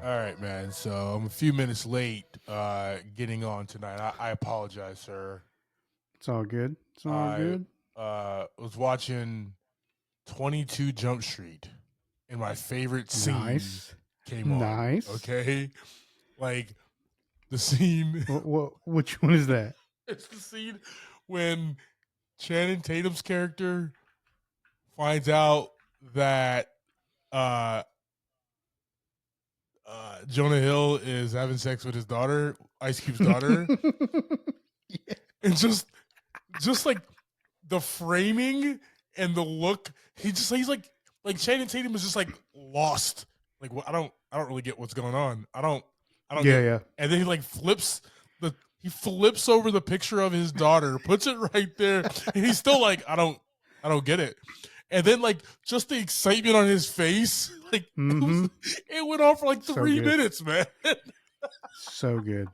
All right, man. So I'm a few minutes late getting on tonight. I apologize, sir. It's all good. It's all I good. was watching 22 Jump Street, and my favorite scene Nice. came on. Nice. Okay, like the scene. Which one is that? It's the scene when Channing Tatum's character finds out that uh, Jonah Hill is having sex with his daughter, Ice Cube's daughter, Yeah. and just like the framing and the look, he's like Channing Tatum is just like lost. Like I don't really get what's going on. I don't Yeah, get. yeah. And then he like he flips over the picture of his daughter, puts it right there, and he's still like I don't get it. And then like just the excitement on his face, like it went on for like So 3 good. minutes, man. So good.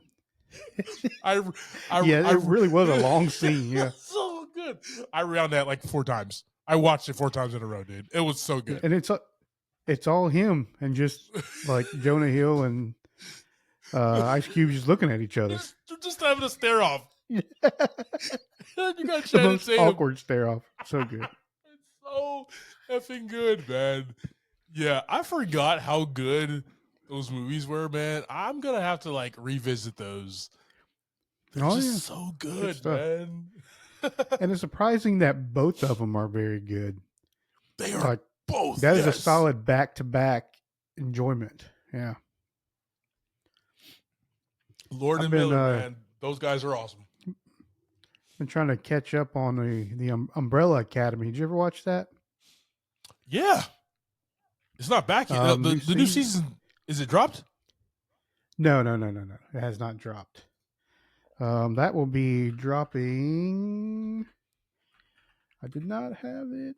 Yeah, it really was a long scene. Yeah. So good. I rewound that like 4 times. I watched it 4 times in a row, dude. It was so good. And it's all him and just like Jonah Hill and Ice Cube just looking at each other. Just having a stare off. You got The Channing most Tatum. awkward stare off. So good. It's so effing good, man. Yeah, I forgot how good those movies were, man. I'm gonna have to like revisit those. They're just so good, man. And it's surprising that both of them are very good. They are like both. That is a solid back-to-back enjoyment. Yeah. Lord and Miller, man. Those guys are awesome. Been trying to catch up on the Umbrella Academy. Did you ever watch that? Yeah. It's not back yet. The new season, is it dropped? No. It has not dropped. That will be dropping. I did not have it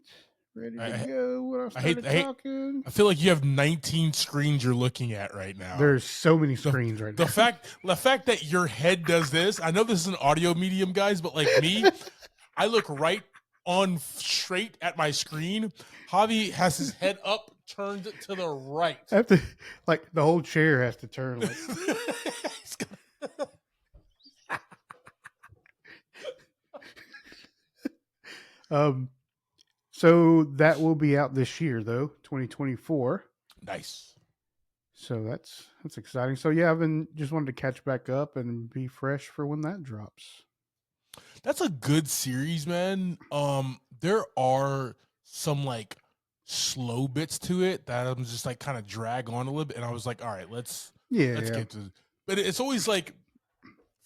ready to go when I started talking. I feel like you have 19 screens you're looking at right now. There's so many screens right now. The fact that your head does this, I know this is an audio medium, guys, but like me, I look right on straight at my screen. Javi has his head up, turned to the right. I have to, like the whole chair has to turn. Like. So that will be out this year, though, 2024. Nice. So that's exciting. So yeah, I've been just wanted to catch back up and be fresh for when that drops. That's a good series, man. There are some like slow bits to it that I'm just like kind of drag on a little bit, and I was like, all right, let's get to. But it's always like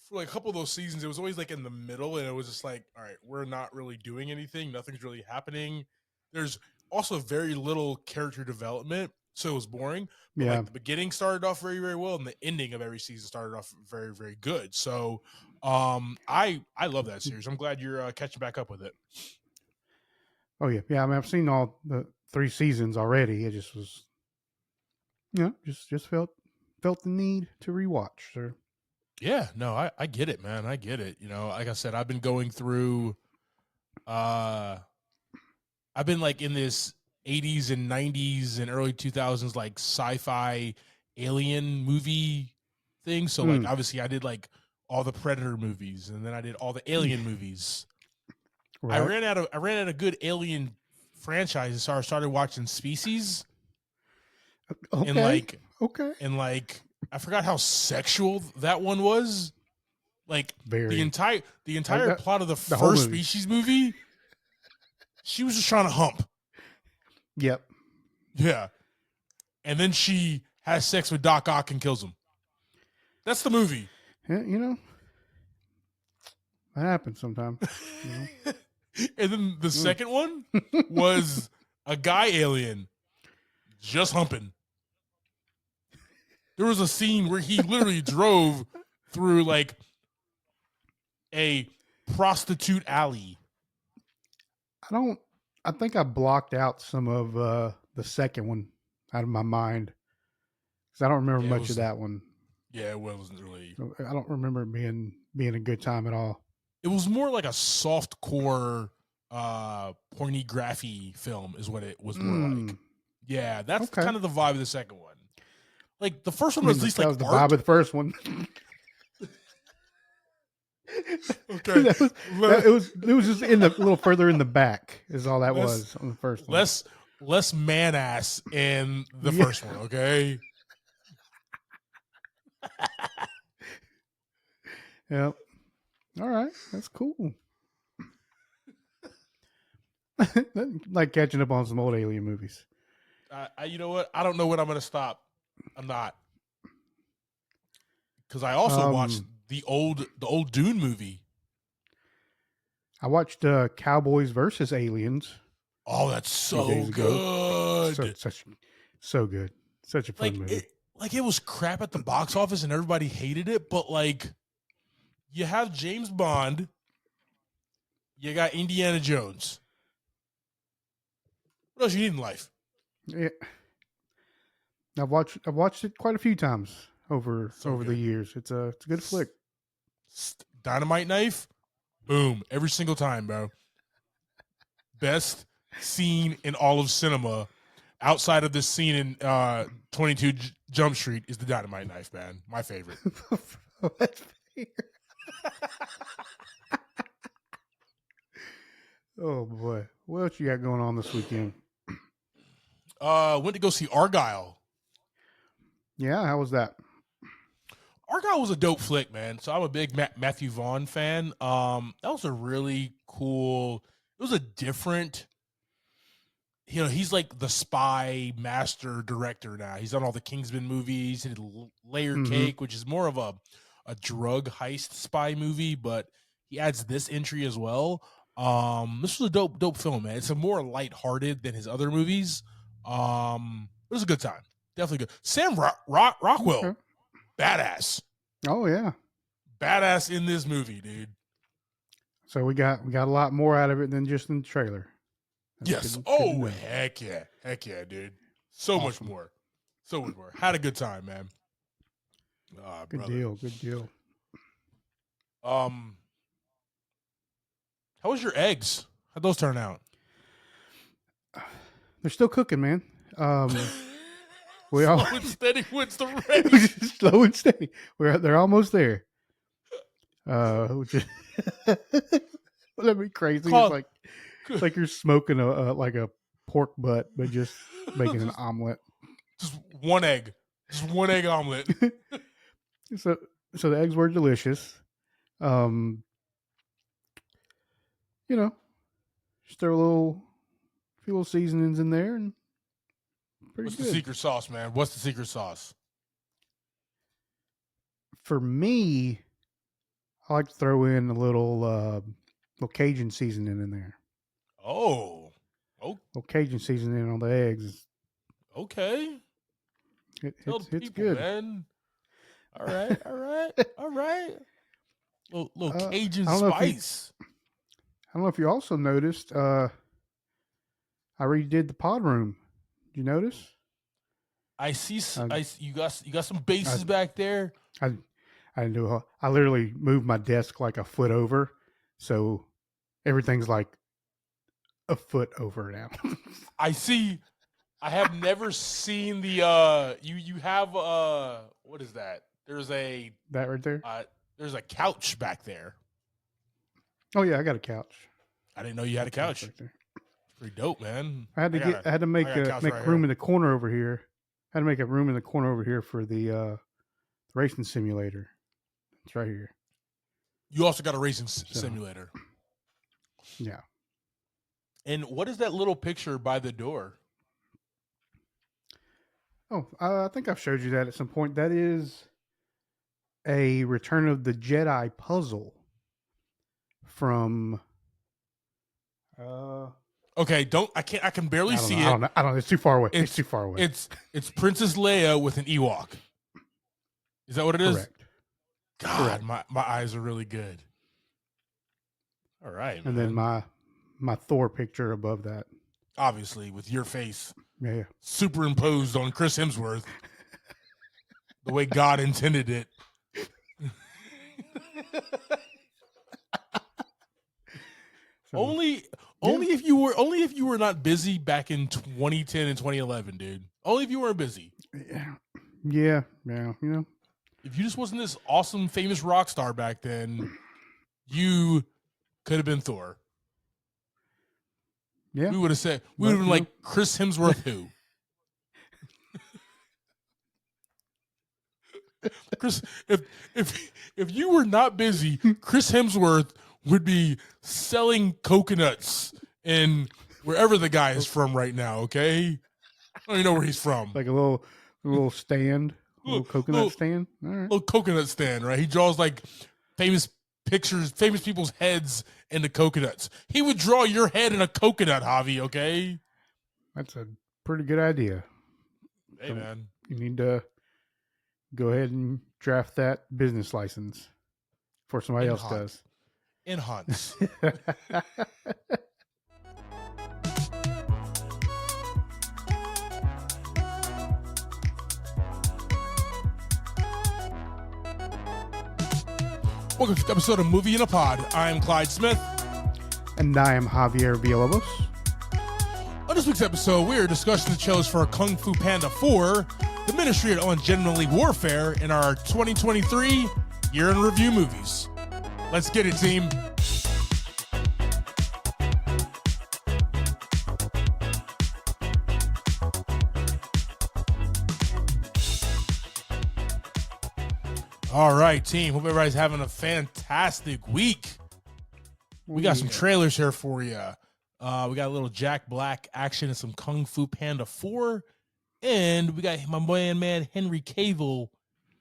for like a couple of those seasons, it was always like in the middle, and it was just like, all right, we're not really doing anything. Nothing's really happening. There's also very little character development, so it was boring. But like the beginning started off very, very well, and the ending of every season started off very, very good. So I love that series. I'm glad you're catching back up with it. Oh yeah. I mean, I've seen all the 3 seasons already. It just was, just felt the need to rewatch, sir. Yeah, no, I get it, man. I get it. Like I said, I've been going through I've been like in this 80s and 90s and early 2000s like sci-fi alien movie thing. So like obviously I did like all the Predator movies, and then I did all the Alien movies. Right. I ran out of good Alien franchises, so I started watching Species. Okay. And like I forgot how sexual that one was. Like the entire plot of the first Species movie, she was just trying to hump. Yep. Yeah. And then she has sex with Doc Ock and kills him. That's the movie. Yeah, that happens sometimes. And then the second one was a guy alien just humping. There was a scene where he literally drove through like a prostitute alley. I think I blocked out some of the second one out of my mind because I don't remember much of that one. Yeah, it wasn't really. I don't remember it being a good time at all. It was more like a soft core pornography film is what it was more like. Yeah, that's kind of the vibe of the second one. Like the first one was at least that like was the art. vibe of the first one. Okay, it was just a little further in the back is all that was on the first one. Less man ass in the first one. Okay. Yep. All right, that's cool. Like catching up on some old alien movies. You know what? I don't know when I'm going to stop. I'm not, because I also watched the old Dune movie. I watched Cowboys versus Aliens. Oh, that's so good. So good. Such a fun movie. It was crap at the box office and everybody hated it, but like you have James Bond, you got Indiana Jones. What else you need in life? Yeah. I've watched it quite a few times over the years. It's a good flick. Dynamite knife, boom, every single time, bro. Best scene in all of cinema, outside of this scene in 22 Jump Street, is the dynamite knife, man. My favorite. That's fair. Oh boy, what else you got going on this weekend? Went to go see Argyle. Yeah, how was that? Argyle was a dope flick, man. So I'm a big Matthew Vaughn fan. That was a really cool. It was a different. He's like the spy master director now. He's done all the Kingsman movies. He did Layer Cake, which is more of a drug heist spy movie, but he adds this entry as well. This was a dope film, man. It's a more lighthearted than his other movies. It was a good time. Definitely good. Sam Rockwell, okay. Badass. Oh yeah, badass in this movie, dude. So we got a lot more out of it than just in the trailer. That's good heck yeah, dude. So awesome. much more. Had a good time, man. Good deal. How was your eggs? How'd those turn out? They're still cooking, man. Slow and steady wins the race. Slow and steady. They're almost there. Which is that'd be crazy. It's like you're smoking a pork butt, but just making an omelet. Just one egg omelet. So the eggs were delicious. Just throw a few little seasonings in there and What's the secret sauce, man? What's the secret sauce? For me, I like to throw in a little Cajun seasoning in there. Oh. Little Cajun seasoning on the eggs. Okay. It's good, man. All right. Little Cajun spice. I don't know if you also noticed. I redid the pod room. Did you notice? I see. You got some bases back there. I do. I literally moved my desk like a foot over, so everything's like a foot over now. I see. I have never seen the. You have what is that? There's that right there. There's a couch back there. Oh yeah, I got a couch. I didn't know you had a couch. Right there. Pretty dope, man. I had to make room in the corner over here. I had to make a room in the corner over here for the racing simulator. It's right here. You also got a racing simulator. Yeah. And what is that little picture by the door? Oh, I think I've showed you that at some point. That is a Return of the Jedi puzzle from. Okay, I can barely see it. I don't know. It's too far away. It's too far away. It's Princess Leia with an Ewok. Is that what it is? Correct. God, my eyes are really good. All right, and then my Thor picture above that. Obviously, with your face. Yeah. Superimposed on Chris Hemsworth. The way God intended it. Only if you were not busy back in 2010 and 2011, dude. Only if you weren't busy. Yeah. If you just wasn't this awesome, famous rock star back then, you could have been Thor. Yeah. We would have been like Chris Hemsworth, who? Chris, if you were not busy, Chris Hemsworth would be selling coconuts in wherever the guy is from right now. Okay, I don't even know where he's from. Like a little stand, a little coconut stand. All right. Little coconut stand, right? He draws like famous pictures, famous people's heads into coconuts. He would draw your head in a coconut, Javi. Okay, that's a pretty good idea. Hey, so man, you need to go ahead and draft that business license before somebody else does. In hunts. Welcome to the episode of Movie in a Pod. I'm Clyde Smith. And I am Javier Villalobos. On this week's episode, we are discussing the trailers for Kung Fu Panda 4, the Ministry of Ungenderly Warfare, in our 2023 Year in Review movies. Let's get it, team. All right, team. Hope everybody's having a fantastic week. We got some trailers here for you. We got a little Jack Black action and some Kung Fu Panda 4. And we got my man Henry Cavill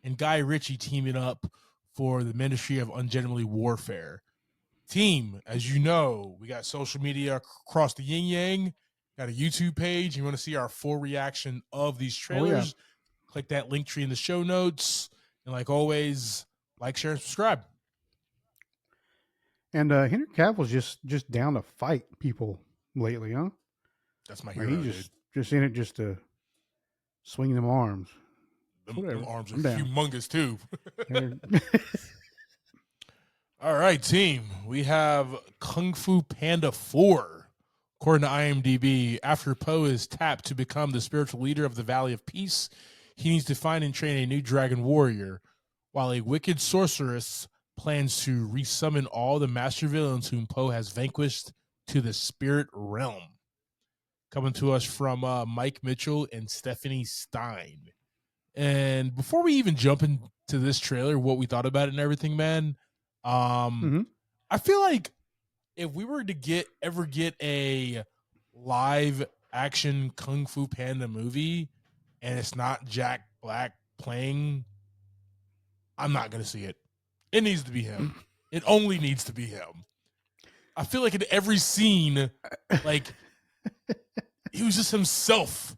and Guy Ritchie teaming up for the Ministry of Ungenderly Warfare. Team, as you know, we got social media across the yin yang. Got a YouTube page. You want to see our full reaction of these trailers? Click that link tree in the show notes. And like always, like, share, and subscribe. And Henry Cavill's just down to fight people lately, huh? That's my hero, he's just in it just to swing them arms. Them arms are humongous, too. All right, team. We have Kung Fu Panda 4. According to IMDb, after Po is tapped to become the spiritual leader of the Valley of Peace, he needs to find and train a new dragon warrior, while a wicked sorceress plans to resummon all the master villains whom Po has vanquished to the spirit realm. Coming to us from Mike Mitchell and Stephanie Stein. And before we even jump into this trailer, what we thought about it and everything, man, I feel like if we were to ever get a live action Kung Fu Panda movie and it's not Jack Black playing, I'm not going to see it. It needs to be him. It only needs to be him. I feel like in every scene, like, he was just himself.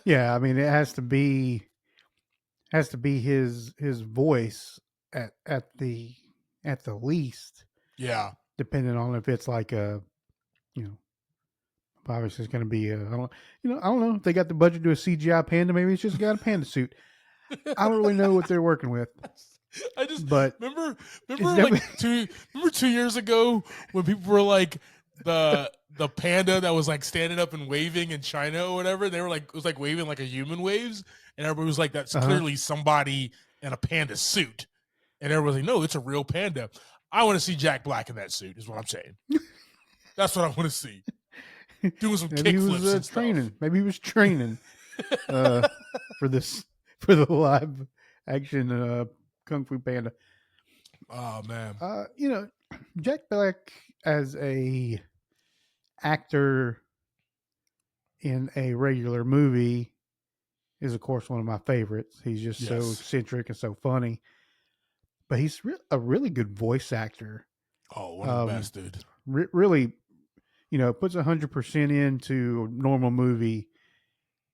Yeah, I mean, it has to be his voice at the least. Yeah. Depending on if it's like obviously it's going to be I don't know if they got the budget to do a CGI panda. Maybe it's just got a panda suit. I don't really know what they're working with. But remember like 2 years ago when people were like the panda that was like standing up and waving in China or whatever. They were like, it was like waving like a human waves, and everybody was like, that's clearly somebody in a panda suit. And everybody's like, no, it's a real panda. I want to see Jack Black in that suit, is what I'm saying. That's what I want to see. Doing some kickflips and training. stuff. Maybe he was training for the live action Kung Fu Panda. Oh man. Jack Black as a actor in a regular movie is, of course, one of my favorites. He's just so eccentric and so funny. But he's a really good voice actor. Oh, one of the best, dude. Really, puts 100% into a normal movie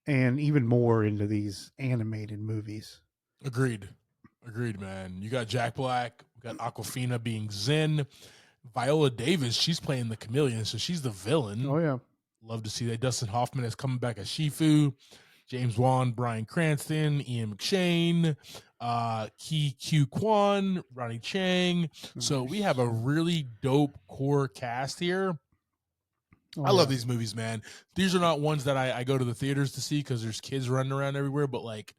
and even more into these animated movies. Agreed, man. You got Jack Black. We got Awkwafina being Zen. Viola Davis, she's playing the chameleon, so she's the villain. Oh, yeah. Love to see that. Dustin Hoffman is coming back as Shifu. James Wan, Bryan Cranston, Ian McShane, Ki Q Kwan, Ronnie Chang. Nice. So we have a really dope core cast here. I Oh love yeah. these movies, man. These are not ones that I go to the theaters to see because there's kids running around everywhere. But like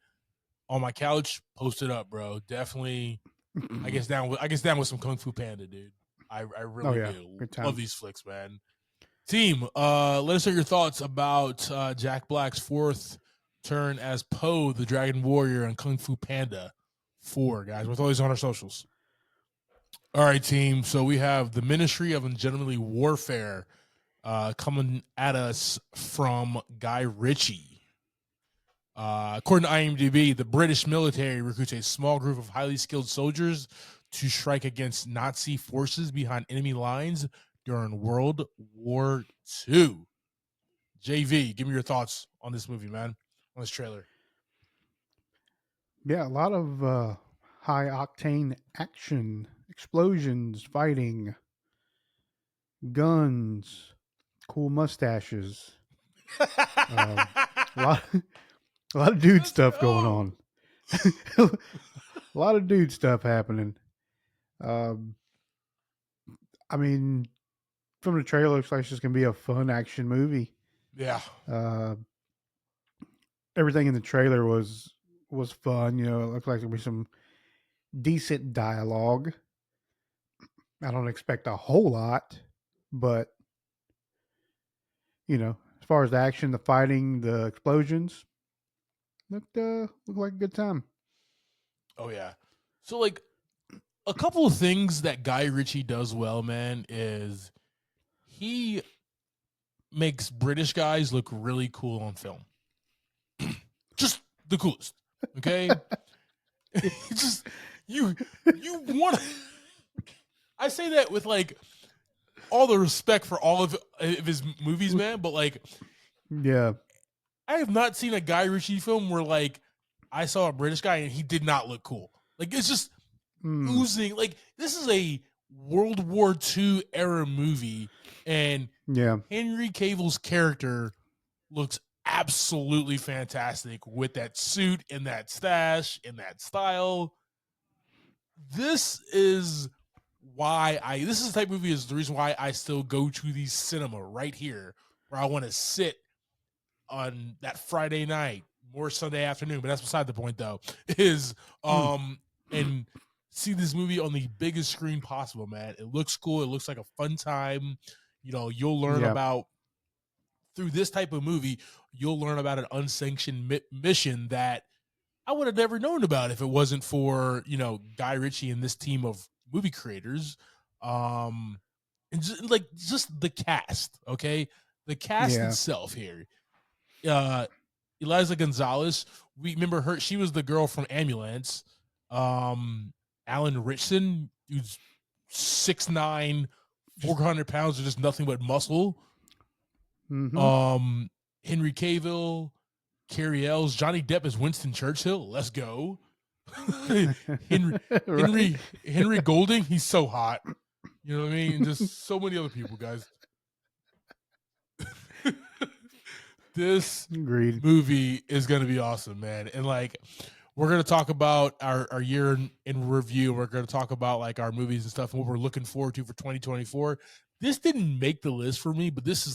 on my couch, post it up, bro. Definitely, I guess down with some Kung Fu Panda, dude. I Oh really yeah. do Good love time. these flicks, man. Team, let us know your thoughts about Jack Black's fourth turn as Poe, the Dragon Warrior, and Kung Fu Panda 4, guys. With all these on our socials. All right, team. So we have the Ministry of Ungentlemanly Warfare coming at us from Guy Ritchie. According to IMDb, the British military recruits a small group of highly skilled soldiers to strike against Nazi forces behind enemy lines during World War II. JV, give me your thoughts on this movie, man, on this trailer. Yeah, a lot of high octane action, explosions, fighting, guns, cool mustaches. A lot, a lot of dude Let's stuff going go. on. A lot of dude stuff happening. Um, I mean, from the trailer, looks like it's just gonna be a fun action movie. Yeah. Uh, Everything in the trailer was fun. You know, it looked like there'd be some decent dialogue. I don't expect a whole lot, but as far as the action, the fighting, the explosions, looked like a good time. Oh, yeah. So, like, a couple of things that Guy Ritchie does well, man, is he makes British guys look really cool on film. Just the coolest. Okay? Just you want I say that with like all the respect for all of his movies, man, but like Yeah, I have not seen a Guy Ritchie film where like I saw a British guy and he did not look cool. Like it's just mm, oozing. Like this is a World War II era movie, and yeah, Henry Cavill's character looks absolutely fantastic with that suit and that stash and that style. This is this is the type of movie is the reason why I still go to the cinema right here where I want to sit on that Friday night, more Sunday afternoon, but that's beside the point though, is mm, and see this movie on the biggest screen possible, man. It looks cool, it looks like a fun time. You know, you'll learn yeah, about through this type of movie, you'll learn about an unsanctioned mission that I would have never known about if it wasn't for, you know, Guy Ritchie and this team of movie creators. And just the cast, okay? The cast yeah. itself here uh Eliza Gonzalez. We remember her. She was the girl from Ambulance. Alan Ritchson, who's 6'9", Just 400 pounds, or just nothing but muscle. mm-hmm. Um, Henry Cavill, Carrie Ells, Johnny Depp as Winston Churchill. Let's go. Henry Right. Henry Golding. He's so hot. You know what I mean? And just so many other people, guys. This Agreed. movie is going to be awesome, man. And like, we're going to talk about our year in review. We're going to talk about like our movies and stuff and what we're looking forward to for 2024. This didn't make the list for me, but this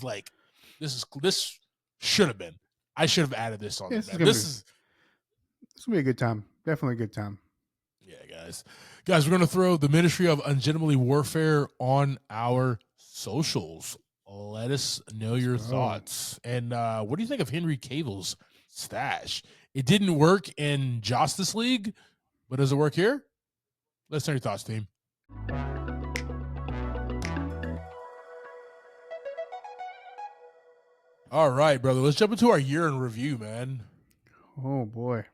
should have been. I should have added this on Yeah, there, this is man. gonna be a good time. Definitely a good time. Yeah, guys, we're going to throw the Ministry of Ungentlemanly Warfare on our socials. Let us know your So thoughts. And what do you think of Henry Cavill's stash? It didn't work in Justice League, but does it work here? Let's know your thoughts, team. All right, brother. Let's jump into our year in review, man. oh boy.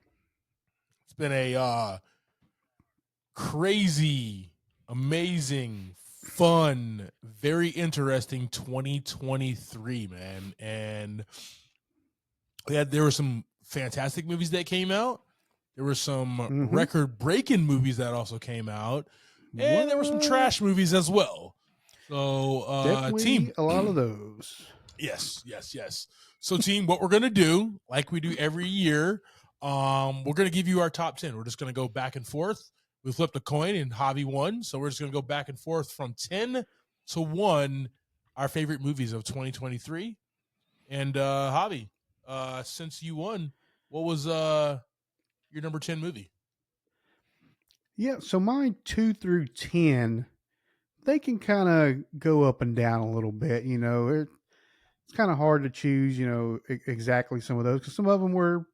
It's been a crazy, amazing, fun, very interesting 2023, man. And there were some fantastic movies that came out. There were some Mm-hmm. record-breaking movies that also came out, and there were some What? trash movies as well. So, team, Definitely a lot of those. yes. So, team, what we're gonna do, like we do every year, we're gonna give you our top 10. We're just gonna go back and forth. We flipped a coin and Javi won, so we're just gonna go back and forth from 10 to 1. our favorite movies of 2023. And Javi, since you won, what was your number 10 movie? Yeah, so mine 2 through 10, they can kind of go up and down a little bit. It's kind of hard to choose, exactly some of those because some of them were,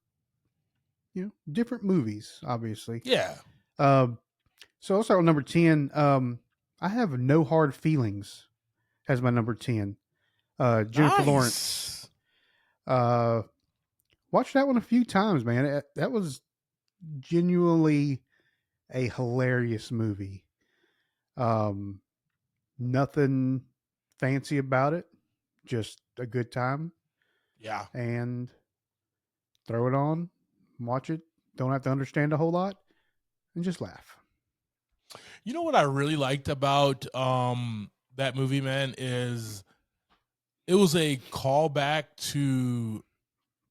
different movies, obviously. Yeah. Um, so I'll start with number 10. I have No Hard Feelings as my number 10. Jennifer Lawrence. Nice. Uh, watched that one a few times, man. That was genuinely a hilarious movie. Um, Nothing fancy about it, just a good time. Yeah. And throw it on, watch it. Don't have to understand a whole lot, and just laugh. You know what I really liked about that movie, man, is it was a callback to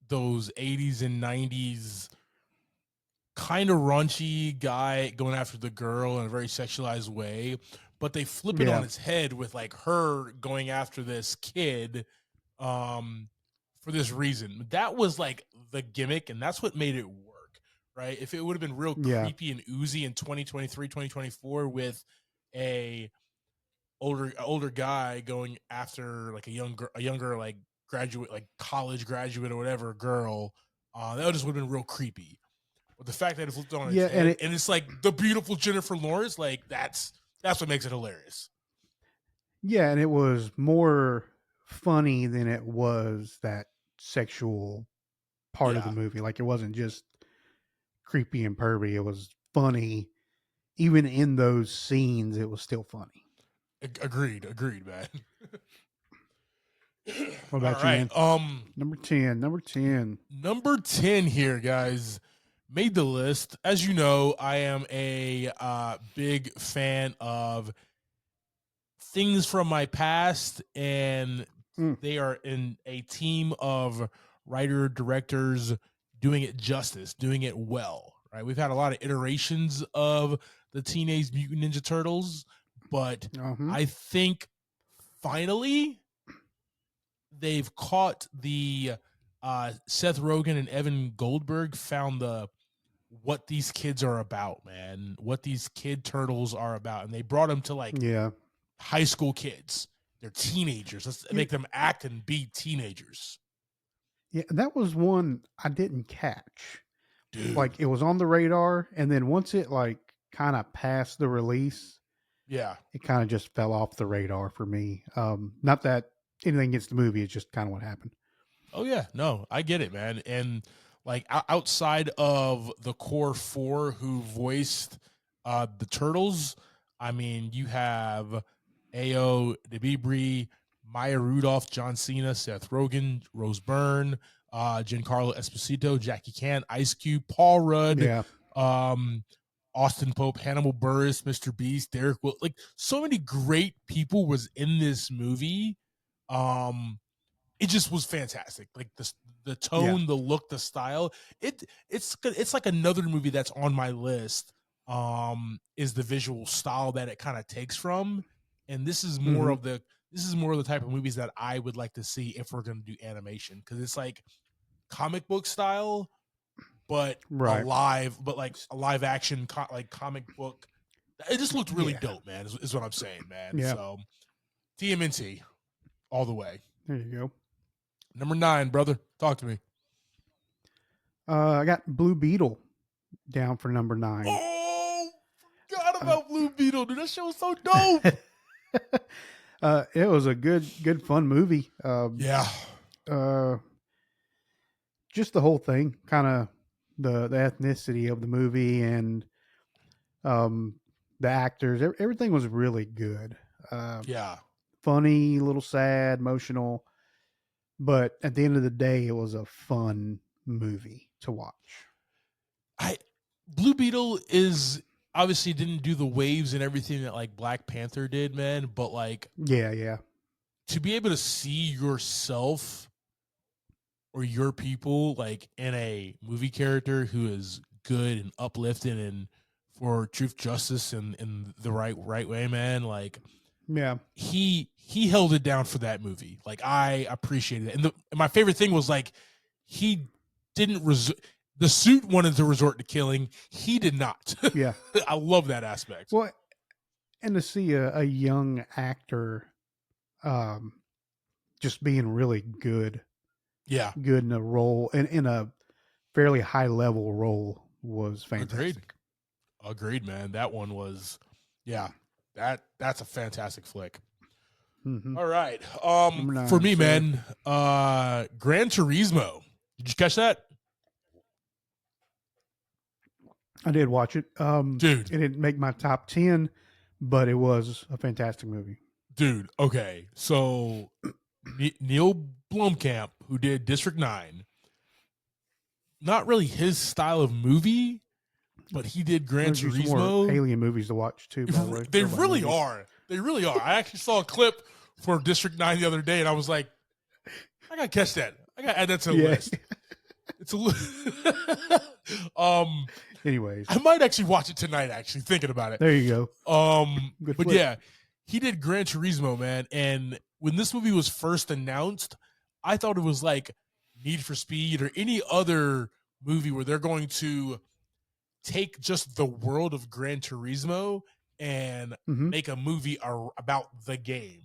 those 80s and 90s kind of raunchy guy going after the girl in a very sexualized way, but they flip it on Yeah, its head with like her going after this kid um for this reason. That was like the gimmick, and that's what made it work, right? If it would have been real yeah, creepy and oozy in 2023, 2024 with a older guy going after like a younger like graduate, like college graduate or whatever girl, that just would have been real creepy. But the fact that it flipped on its yeah, and head it, and it's like the beautiful Jennifer Lawrence, like that's what makes it hilarious. yeah, and it was more funny than it was that sexual part of the Yeah, movie. Like it wasn't just creepy and pervy; it was funny. Even in those scenes, it was still funny. agreed, man. What All about you, right, man? Number 10. Number 10. number 10 here, guys, made the list. As you know, I am a big fan of things from my past, and Mm, they are in a team of writer directors doing it justice, doing it well. Right, we've had a lot of iterations of the Teenage Mutant Ninja Turtles, but uh-huh. I think finally they've caught the Seth Rogen and Evan Goldberg found the what these kids are about, man. What these kid turtles are about, and they brought them to like Yeah. high school kids. They're teenagers. Let's Yeah. make them act and be teenagers. Yeah. That was one I didn't catch. Dude. Like it was on the radar, and then once it like kind of passed the release, Yeah. it kind of just fell off the radar for me. Not that anything against the movie, it's just kind of what happened. Oh yeah, no, I get it, man. And like outside of the core four who voiced the turtles, I mean, you have Ao DeBibri, Maya Rudolph, John Cena, Seth Rogen, Rose Byrne, Giancarlo Esposito, Jackie Chan, Ice Cube, Paul Rudd, Yeah. um, Austin Pope, Hannibal Burris, Mr. Beast, Derek Will, like so many great people was in this movie. Um, it just was fantastic. Like the Yeah. tone, the look, the style. It's like another movie that's on my list. Is the visual style that it kind of takes from, and Mm-hmm. this is more of the type of movies that I would like to see if we're going to do animation, because it's like comic book style, but Right. like a live action like comic book. It just looked really Yeah. dope, man. Is what I'm saying, man. Yeah. So TMNT all the way. There you go. Number 9, brother. Talk to me. I got Blue Beetle down for number 9. Oh, forgot Uh, about Blue Beetle, dude. That show was so dope. it was a good, fun movie. Yeah. Uh, just the whole thing, kind of the ethnicity of the movie and um, the actors, everything was really good. Yeah. Funny, a little sad, emotional, but at the end of the day, it was a fun movie to watch. I Blue Beetle is obviously didn't do the waves and everything that like Black Panther did, man, but like Yeah, yeah, to be able to see yourself or your people like in a movie character who is good and uplifting and for truth, justice, and in the right way, man, like Yeah. He held it down for that movie. Like, I appreciated it. And my favorite thing was, like, he didn't the suit wanted to resort to killing. He did not. Yeah. I love that aspect. Well, and to see a young actor just being really good. Yeah. Good in a role, and in a fairly high level role, was fantastic. Agreed, man. That one was, yeah, that's a fantastic flick. Mm-hmm. All right. 9, for me, sir. man, Gran Turismo. Did you catch that? I did watch it. Dude. It didn't make my top 10, but it was a fantastic movie. Dude, okay. So Neil Blomkamp, who did District 9, not really his style of movie, but he did Gran Turismo. Some more Alien movies to watch too, by the way. They really are. They really are. I actually saw a clip for District 9 the other day, and I was like, I gotta catch that. I gotta add that to the list. It's a anyways, I might actually watch it tonight, actually, thinking about it. There you go. But yeah, he did Gran Turismo, man. And when this movie was first announced, I thought it was like Need for Speed or any other movie where they're going to take just the world of Gran Turismo and make a movie about the game.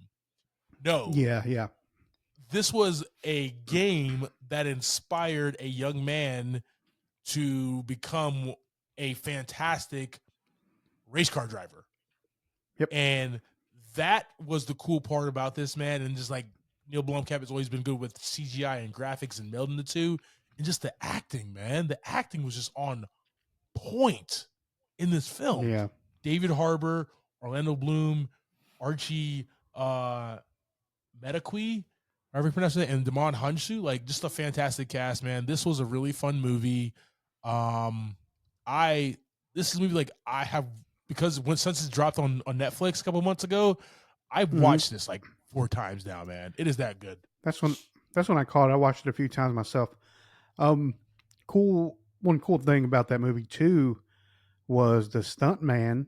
No. Yeah. This was a game that inspired a young man to become a fantastic race car driver. Yep. And that was the cool part about this, man. And just like Neil Blomkamp has always been good with CGI and graphics and melding the two. And just the acting, man. The acting was just on point in this film. Yeah. David Harbour, Orlando Bloom, Archie Medaqui, however you pronounce it, and Damon Hunsu. Like, just a fantastic cast, man. This was a really fun movie. This is a movie like I have, because since it's dropped on Netflix a couple months ago, I've watched this like 4 times now, man. It is that good. That's when I caught it. I watched it a few times myself. One cool thing about that movie too was the stunt man.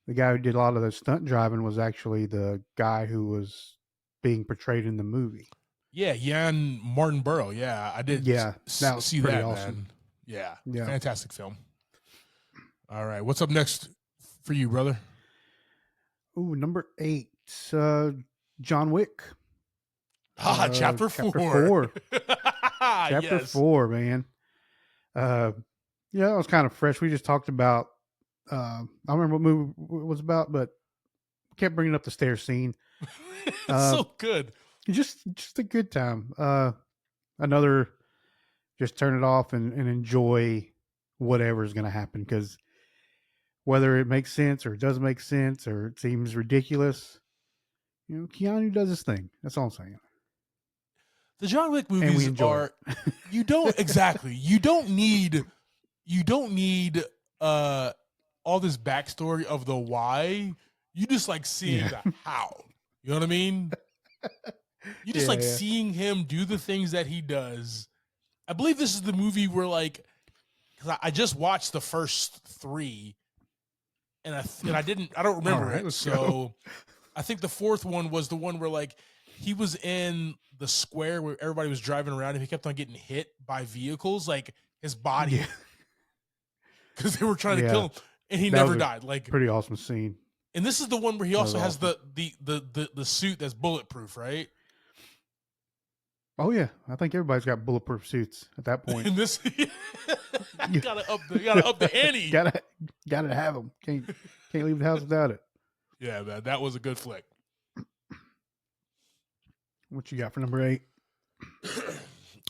The guy who did a lot of the stunt driving was actually the guy who was being portrayed in the movie. Yeah, Jan Martin Burrow. Yeah, I did. Yeah, that was see pretty that, awesome. Man. Yeah, fantastic film. All right, what's up next for you, brother? Ooh, number 8, John Wick. Chapter 4. Chapter 4, man. Yeah, it was kind of fresh. We just talked about. I don't remember what movie it was about, but kept bringing up the stair scene. So good. Just a good time. Another, just turn it off and enjoy whatever is going to happen, because whether it makes sense or it doesn't make sense or it seems ridiculous, Keanu does his thing. That's all I'm saying. The John Wick movies are you don't need all this backstory of the why. You just like seeing the how. You know what I mean? You just seeing him do the things that he does. I believe this is the movie where, like, because I just watched the first 3, and I don't remember it. So I think the 4th one was the one where, like, he was in the square where everybody was driving around and he kept on getting hit by vehicles, like his body, because they were trying to kill him, and he never died. Like, pretty awesome scene. And this is the one where he also has the suit that's bulletproof, right? Oh yeah, I think everybody's got bulletproof suits at that point. And this, you gotta up the ante. gotta have them. Can't leave the house without it. Yeah, man, that was a good flick. What you got for number 8?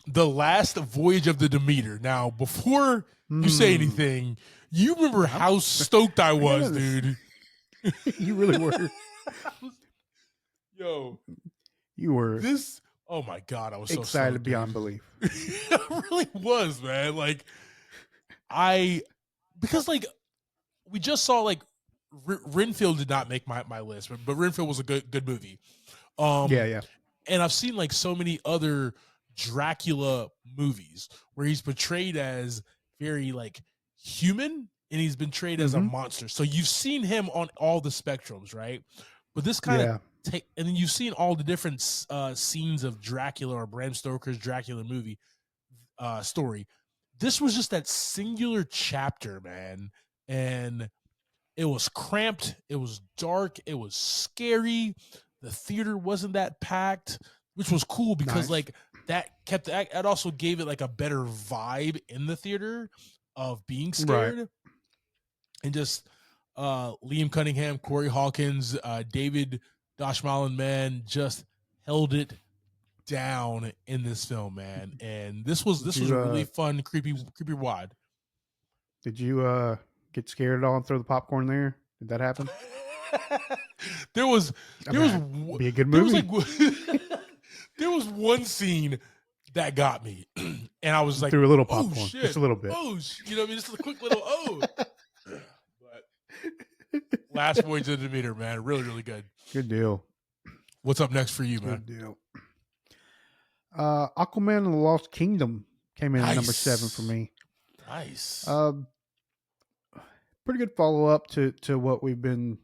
The Last Voyage of the Demeter. Now, before you say anything, you remember how stoked I was, dude. You really were. Yo, you were. This. Oh my God, I was so excited beyond belief. I really was, man. Like, because like we just saw, like, Renfield did not make my list, but Renfield was a good movie. Yeah. And I've seen like so many other Dracula movies where he's portrayed as very like human and he's been portrayed as a monster. So you've seen him on all the spectrums, right? But this kind of and then you've seen all the different scenes of Dracula or Bram Stoker's Dracula movie story. This was just that singular chapter, man. And it was cramped. It was dark. It was scary. The theater wasn't that packed, which was cool because like that also gave it like a better vibe in the theater of being scared. Right. And just Liam Cunningham, Corey Hawkins, David Dashmalin, man, just held it down in this film, man. And this was a really fun, creepy wad. Did you get scared at all and throw the popcorn there? Did that happen? There was be a good movie. There was one scene that got me, and I was like, threw a little popcorn, oh, shit. Just a little bit. Oh, you know what I mean? Just a quick little But last points of the meter, man, really, really good. Good deal. What's up next for you, man? Good deal. Aquaman and the Lost Kingdom came in at number 7 for me. Nice. Pretty good follow up to what we've been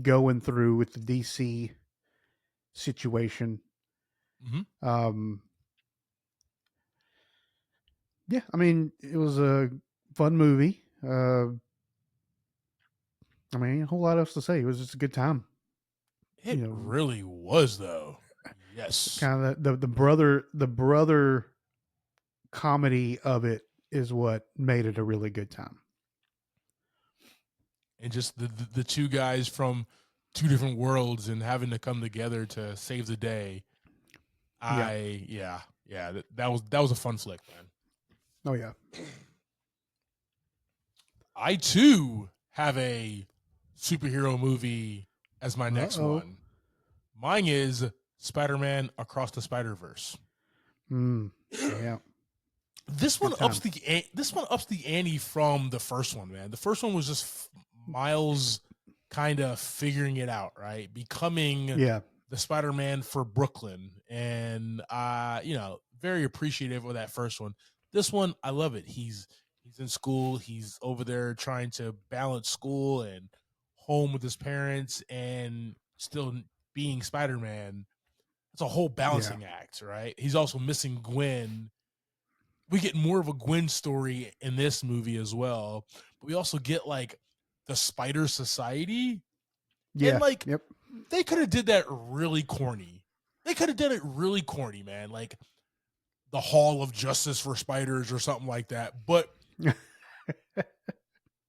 going through with the DC situation. Mm-hmm. Yeah, I mean, it was a fun movie. I mean, a whole lot else to say. It was just a good time. It really was, though. Yes. Kind of the brother comedy of it is what made it a really good time. And just the two guys from two different worlds and having to come together to save the day. That was a fun flick, man. Oh yeah. I too have a superhero movie as my next one. Mine is Spider-Man Across the Spider-Verse. Yeah. This one ups the ante from the first one, man. The first one was just Miles kind of figuring it out, right? Becoming the Spider-Man for Brooklyn. And very appreciative of that first one. This one, I love it. He's in school, he's over there trying to balance school and home with his parents and still being Spider-Man. It's a whole balancing act, right? He's also missing Gwen. We get more of a Gwen story in this movie as well, but we also get like the Spider Society. Yeah. And they could have did that really corny. They could have done it really corny, man. Like the Hall of Justice for Spiders or something like that. But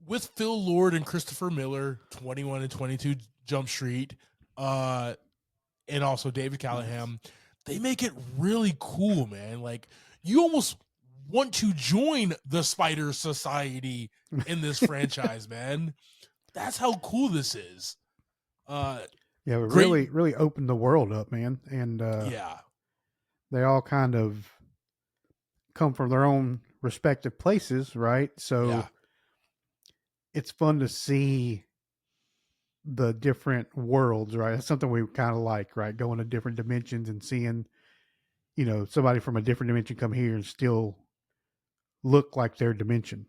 with Phil Lord and Christopher Miller, 21 and 22 Jump Street, and also David Callahan, they make it really cool, man. Like you almost want to join the Spider Society in this franchise, man. That's how cool this is. Really opened the world up, man. And they all kind of come from their own respective places, right? So it's fun to see the different worlds, right? That's something we kind of like, right? Going to different dimensions and seeing, somebody from a different dimension come here and still look like their dimension.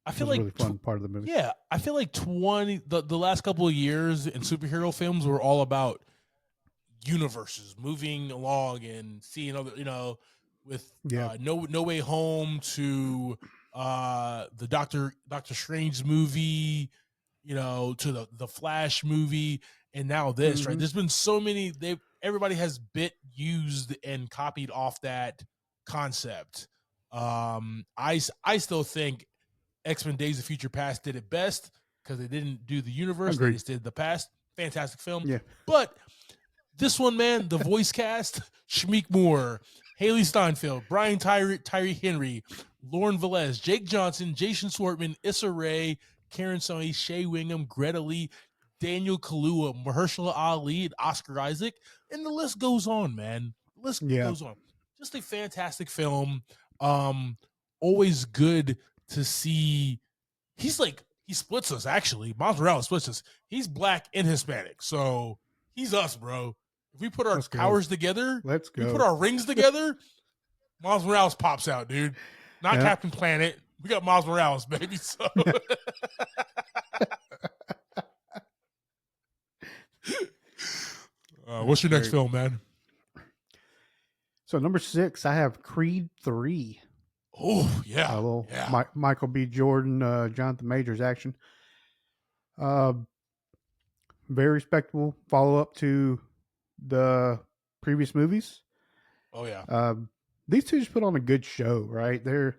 I feel like really fun part of the movie. Yeah, I feel like the last couple of years in superhero films were all about universes moving along and seeing other, with No Way Home to the Doctor Strange movie, to the Flash movie, and now this, right? There's been so many. Everybody has used and copied off that concept. I still think X-Men Days of Future Past did it best because they didn't do the universe. Agreed. They just did the past. Fantastic film. Yeah. But this one, man, the voice cast, Shameik Moore, Haley Steinfeld, Brian Tyree Henry, Lauren Velez, Jake Johnson, Jason Schwartzman, Issa Rae, Karen Sony, Shea Wingham, Greta Lee, Daniel Kaluuya, Mahershala Ali, and Oscar Isaac. And the list goes on, man. The list goes on. Just a fantastic film. Always good to see. He splits us, actually. Miles Morales splits us. He's black and Hispanic. So he's us, bro. If we put our powers together, let's go. We put our rings together, Miles Morales pops out, dude. Not Captain Planet. We got Miles Morales, baby. So What's your next Great. film, man? So number 6, I have Creed 3. Oh, yeah. A little Yeah. Michael B. Jordan, Jonathan Majors action. Very respectable follow up to the previous movies. Oh, yeah. These two just put on a good show, right? They're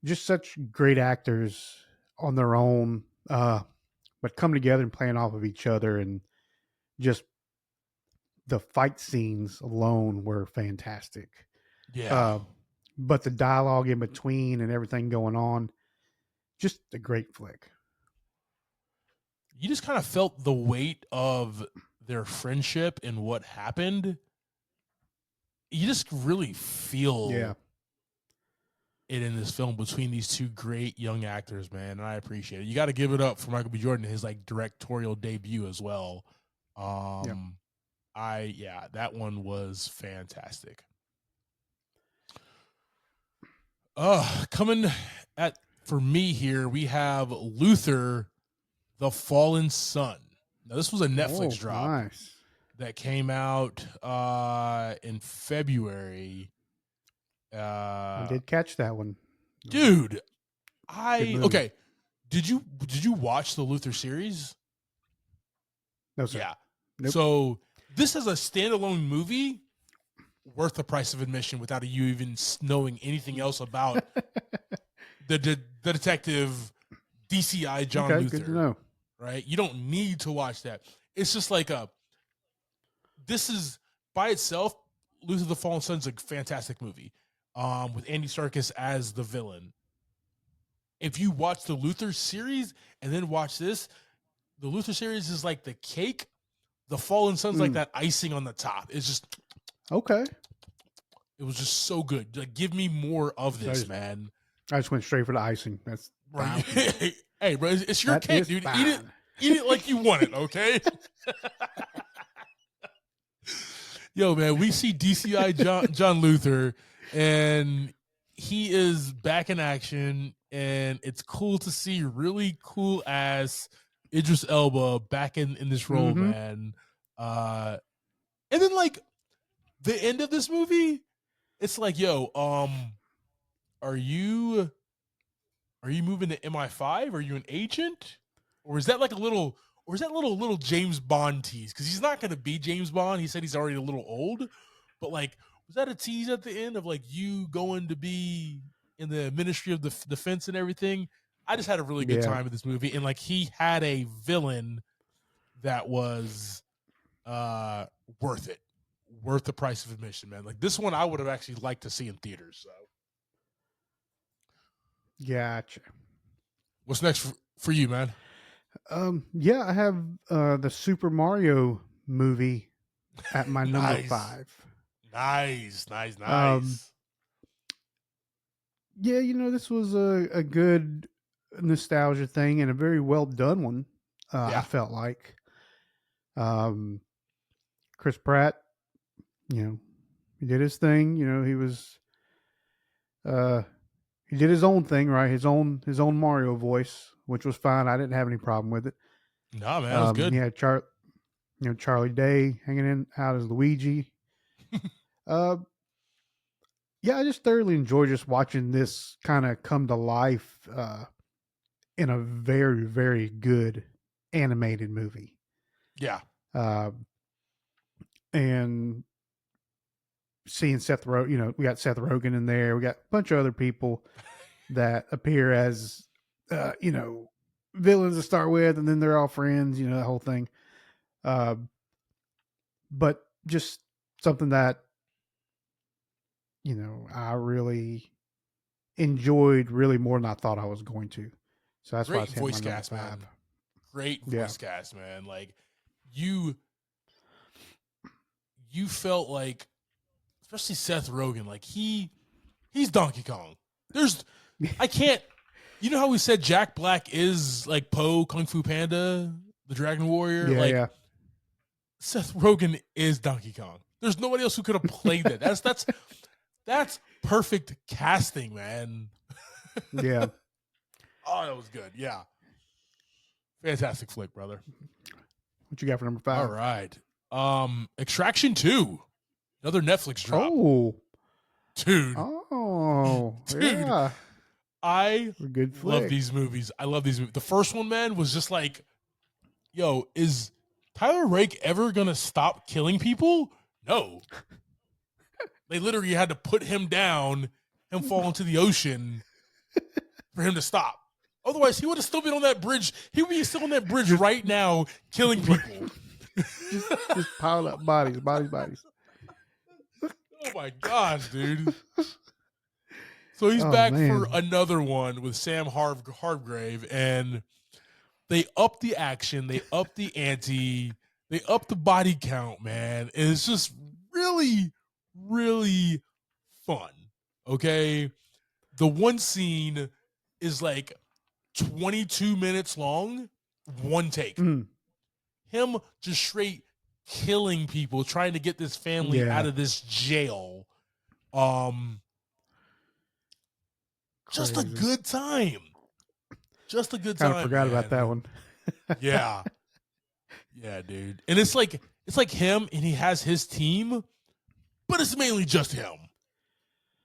just such great actors on their own, but come together and playing off of each other, and just the fight scenes alone were fantastic. Yeah. But the dialogue in between and everything going on, just a great flick. You just kind of felt the weight of their friendship and what happened. You just really feel it in this film between these two great young actors, man. And I appreciate it. You got to give it up for Michael B. Jordan, his like directorial debut as well. That one was fantastic. Coming at for me here, we have Luther, the Fallen Son. Now this was a Netflix drop that came out in February. I did catch that one, dude. Okay. Did you watch the Luther series? No, sir. Yeah. Nope. So this is a standalone movie worth the price of admission without you even knowing anything else about the detective DCI John Luther. Good to know. Right? You don't need to watch that. It's just like this is by itself, Luther the Fallen Son is a fantastic movie. With Andy Serkis as the villain. If you watch the Luther series and then watch this, the Luther series is like the cake. The Fallen Son's like that icing on the top. It's just okay. It was just so good. Like, give me more of this, man. I just went straight for the icing. That's right. Hey, bro, it's your cake, dude. Eat it like you want it, okay? Yo, man, we see DCI John Luther, and he is back in action, and it's cool to see really cool ass Idris Elba back in this role, man. And then like the end of this movie, it's like, yo, are you moving to MI5? Are you an agent? Or is that like a little James Bond tease? Because he's not gonna be James Bond. He said he's already a little old, but like, was that a tease at the end of like you going to be in the Ministry of Defense and everything? I just had a really good time with this movie, and like he had a villain that was worth it, worth the price of admission, man. Like this one, I would have actually liked to see in theaters. So, gotcha. What's next for you, man? I have the Super Mario movie at my number 5. Nice. Yeah, this was a good nostalgia thing and a very well done one. I felt like Chris Pratt, he did his thing. He was he did his own thing, right? His own Mario voice, which was fine. I didn't have any problem with it. No, man, that was good. He had Charlie Day hanging out as Luigi. I just thoroughly enjoy just watching this kind of come to life in a very, very good animated movie. Yeah. And seeing Seth Rogen, we got Seth Rogen in there. We got a bunch of other people that appear as, villains to start with, and then they're all friends, that whole thing. But just something that, I really enjoyed really more than I thought I was going to. So that's why it's voice cast, man. Great voice cast, man. Like you felt like, especially Seth Rogen, like he's Donkey Kong. I can't. You know how we said Jack Black is like Po, Kung Fu Panda, the Dragon Warrior? Yeah. Seth Rogen is Donkey Kong. There's nobody else who could have played that. That's perfect casting, man. Yeah. Oh, that was good. Yeah. Fantastic flick, brother. What you got for number 5? All right. Extraction 2, another Netflix drop. Oh, Dude. oh, Dude, yeah, I a good love flick. these movies. I love these movies. The first one, man, was just like, yo, is Tyler Rake ever gonna stop killing people? No. They literally had to put him down and fall into the ocean for him to stop. Otherwise, he would have still been on that bridge. He would be still on that bridge right now, killing people. just pile up bodies. Oh my gosh, dude. So he's Oh back for man, another one with Sam Hargrave, and they up the action, they up the ante, they up the body count, man. And it's just really, really fun. Okay. The one scene is like 22 minutes long, one take. Him just straight killing people, trying to get this family out of this jail. Just a good time. Just a good time. Kind of forgot about that one. Yeah. Yeah, dude. And it's like him and he has his team, but it's mainly just him.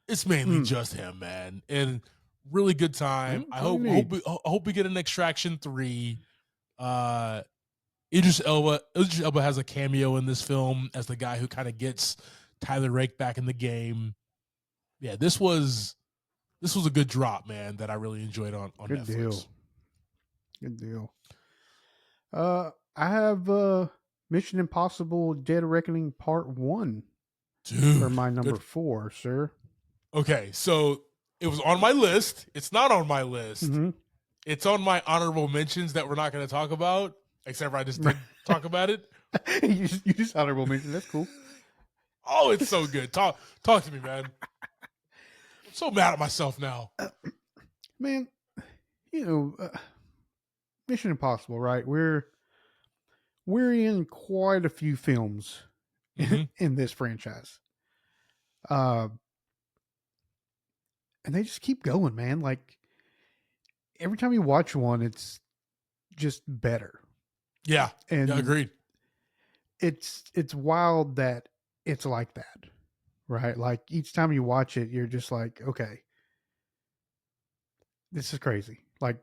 It's mainly just him, man. And really good time. I hope we get an Extraction 3. Idris Elba has a cameo in this film as the guy who kind of gets Tyler Rake back in the game. Yeah, this was a good drop, man, that I really enjoyed on good Netflix. Good deal. I have Mission Impossible Dead Reckoning Part 1 for my number 4, sir. Okay, so it was on my list. It's not on my list. Mm-hmm. It's on my honorable mentions that we're not going to talk about, except for I just did talk about it. you just honorable mention. That's cool. Oh, it's so good. Talk to me, man. I'm so mad at myself now. Man, Mission Impossible, right? We're in quite a few films in this franchise. And they just keep going, man. Like every time you watch one, it's just better. Yeah. And agreed. It's wild that it's like that, right? Like each time you watch it, you're just like, okay, this is crazy. Like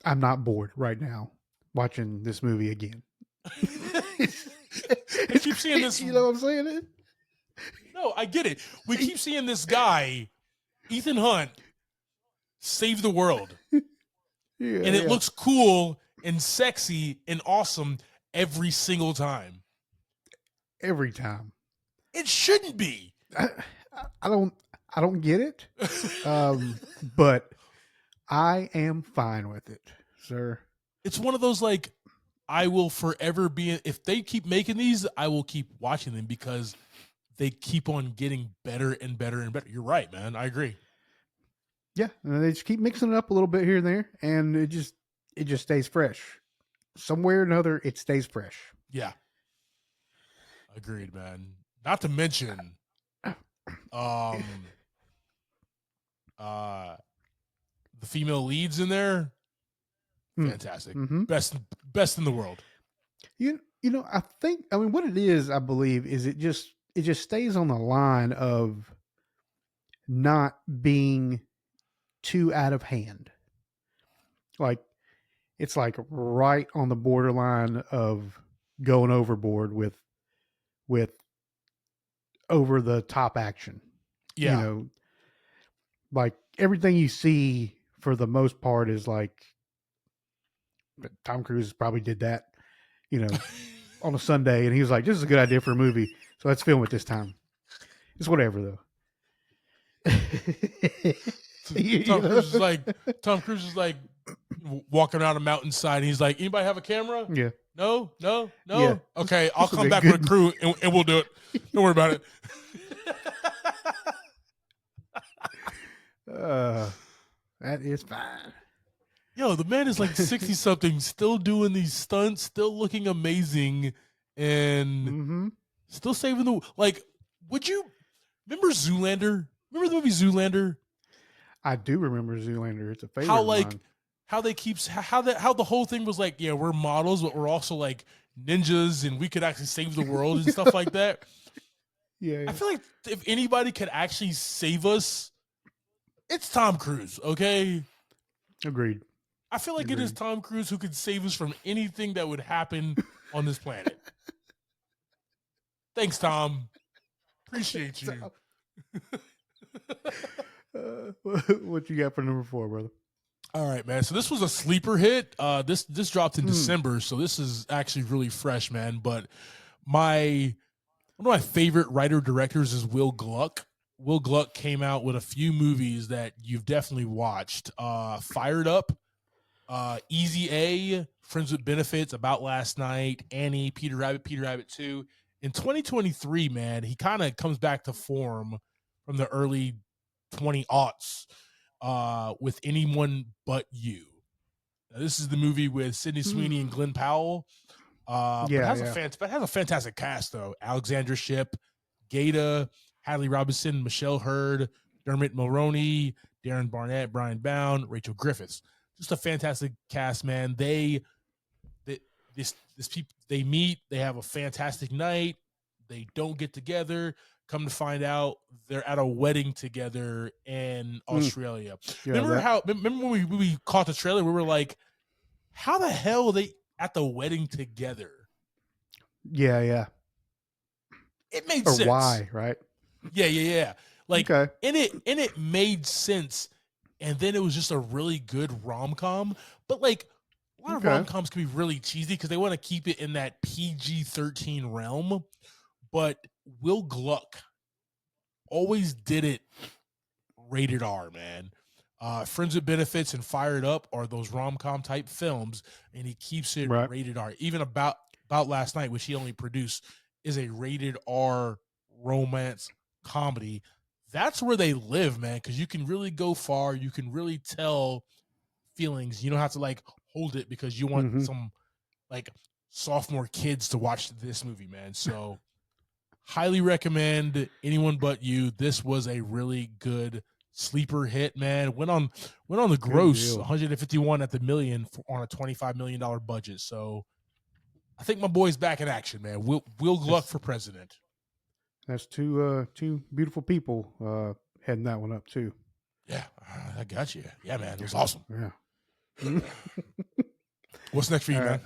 I'm not bored right now watching this movie again. I keep seeing this. You know what I'm saying? No, I get it. We keep seeing this guy, Ethan Hunt, save the world. And it looks cool and sexy and awesome every single time. Every time. It shouldn't be. I don't get it. But I am fine with it, sir. It's one of those like I will forever be, if they keep making these, I will keep watching them because they keep on getting better and better and better. You're right, man. I agree. Yeah, and they just keep mixing it up a little bit here and there, and it just stays fresh. Somewhere or another, it stays fresh. Yeah. Agreed, man. Not to mention the female leads in there. Fantastic. Mm-hmm. Best in the world. You know, I mean what it is, I believe, is it just stays on the line of not being too out of hand. Like it's like right on the borderline of going overboard with over the top action. Yeah. You know, like everything you see for the most part is like Tom Cruise probably did that, you know, on a Sunday, and he was like, "This is a good idea for a movie, so let's film it this time." It's whatever though. Tom Cruise is like walking arout a mountainside, and he's like, "Anybody have a camera?" Yeah. No. Yeah. Okay, I'll come back with a crew, and we'll do it. Don't worry about it. That is fine. Yo, the man is like 60-something, still doing these stunts, still looking amazing, and still saving the... Like, would you... Remember Zoolander? Remember the movie Zoolander? I do remember Zoolander. It's a favorite of mine. How the whole thing was like, yeah, we're models, but we're also like ninjas and we could actually save the world and stuff like that. Yeah, I feel like if anybody could actually save us, it's Tom Cruise, okay? Agreed. I feel like it is Tom Cruise who could save us from anything that would happen on this planet. Thanks, Tom. Appreciate you. What you got for number 4, brother? All right, man. So this was a sleeper hit. This dropped in December, so this is actually really fresh, man. But one of my favorite writer directors is Will Gluck. Will Gluck came out with a few movies that you've definitely watched. Fired Up, Easy A, Friends with Benefits, About Last Night, Annie, Peter Rabbit 2. In 2023, man, he kind of comes back to form from the early 20-aughts with Anyone But You. Now, this is the movie with Sydney Sweeney and Glenn Powell. But it has a fantastic cast, though. Alexandra Shipp, Gata, Hadley Robinson, Michelle Hurd, Dermot Mulroney, Darren Barnett, Brian Bound, Rachel Griffiths. Just a fantastic cast, man. They meet, they have a fantastic night. They don't get together. Come to find out, they're at a wedding together in Australia. Yeah, remember when we caught the trailer? We were like, how the hell are they at the wedding together? Yeah. It made sense. Why, right? Yeah. Like, okay. and it made sense. And then it was just a really good rom-com. But like, a lot of rom-coms can be really cheesy because they want to keep it in that PG-13 realm. But Will Gluck always did it rated R, man. Friends with Benefits and Fired Up are those rom-com type films, and he keeps it rated R. Even About Last Night, which he only produced, is a rated R romance comedy. That's where they live, man, because you can really go far. You can really tell feelings. You don't have to like hold it because you want some like sophomore kids to watch this movie, man. So highly recommend Anyone But You. This was a really good sleeper hit, man. Went on the gross 151 at the million on a $25 million budget. So I think my boy's back in action, man. Will Gluck for president. That's two beautiful people heading that one up too. Yeah, I got you. Yeah, man, it was awesome. Yeah. What's next for you, man?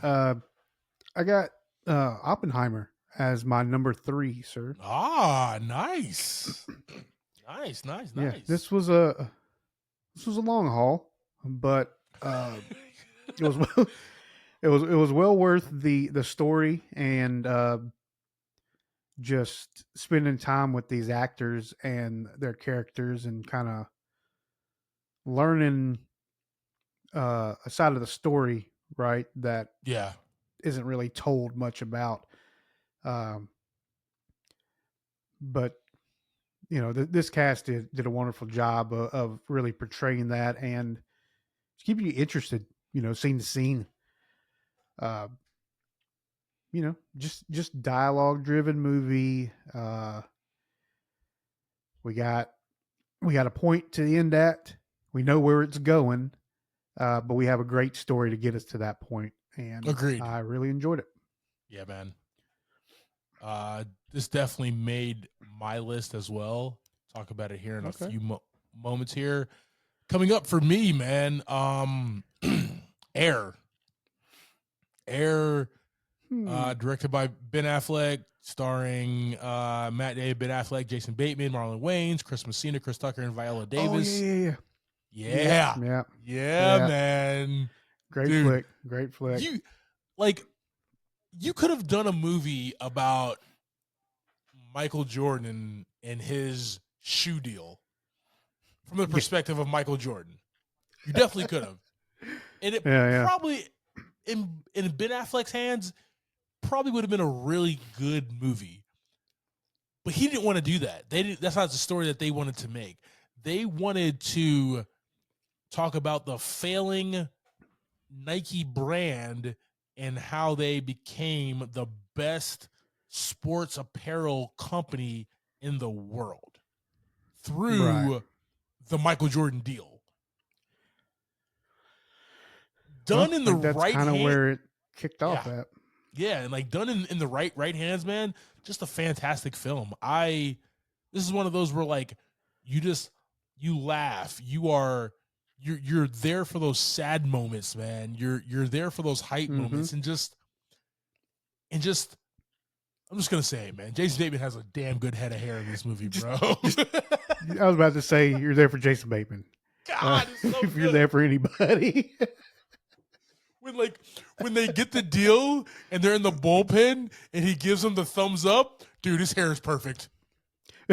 I got Oppenheimer as my number 3, sir. Ah, nice. Nice. Yeah, this was a long haul, but it was well worth the story and just spending time with these actors and their characters and kind of learning a side of the story, right? That isn't really told much about. But you know, this cast did a wonderful job of really portraying that and keeping you interested, you know, scene to scene. You know, just dialogue driven movie. We got a point to end at. We know where it's going, but we have a great story to get us to that point. And agreed. I really enjoyed it. Yeah, man. This definitely made my list as well. Talk about it here in a few moments here. Coming up for me, man, Air, directed by Ben Affleck, starring Matt Damon, Ben Affleck, Jason Bateman, Marlon Wayans, Chris Messina, Chris Tucker, and Viola Davis. Oh, yeah, man. Great flick. You could have done a movie about Michael Jordan and his shoe deal from the perspective of Michael Jordan. You definitely could have. And it probably, in Ben Affleck's hands, probably would have been a really good movie. But he didn't want to do that. That's not the story that they wanted to make. They wanted to talk about the failing Nike brand and how they became the best sports apparel company in the world through the Michael Jordan deal. Done in the right hand. That's kind of where it kicked off at. Yeah, and like done in the right hands, man. Just a fantastic film. This is one of those where like you laugh. You're there for those sad moments, man. You're there for those hype Mm-hmm. moments, and just I'm just gonna say, man, Jason Bateman has a damn good head of hair in this movie, Just, bro. just, I was about to say you're there for Jason Bateman. God, it's so If you're good. there for anybody, When they get the deal and they're in the bullpen and he gives them the thumbs up, dude, his hair is perfect.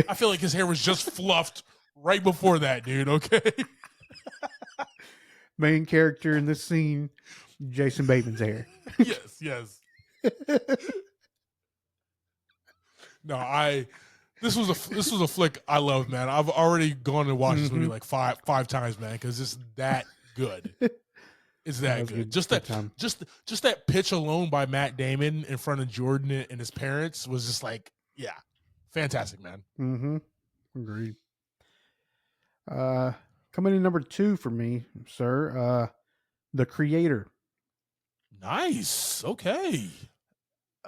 I feel like his hair was just fluffed right before that, dude. Okay. main character in this scene, Jason Bateman's hair. Yes. No, this was a flick I love, man. I've already gone and watched this movie like five times, man, because it's that good. It's that good. Just good that time. just that pitch alone by Matt Damon in front of Jordan and his parents was just like, yeah, fantastic, man. Mm-hmm. Agreed. Coming in number 2 for me, sir. The Creator. Nice. Okay.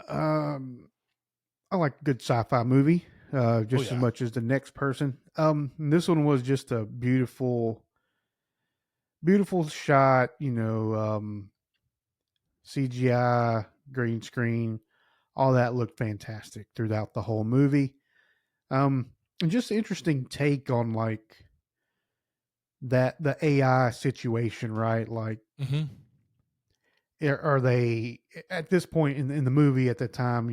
I like a good sci-fi movie, just as Yeah. much as the next person. This one was just a beautiful, beautiful shot. CGI, green screen, all that looked fantastic throughout the whole movie. And just interesting take on like the AI situation, right? Like, Mm-hmm. are they at this point in the movie at the time?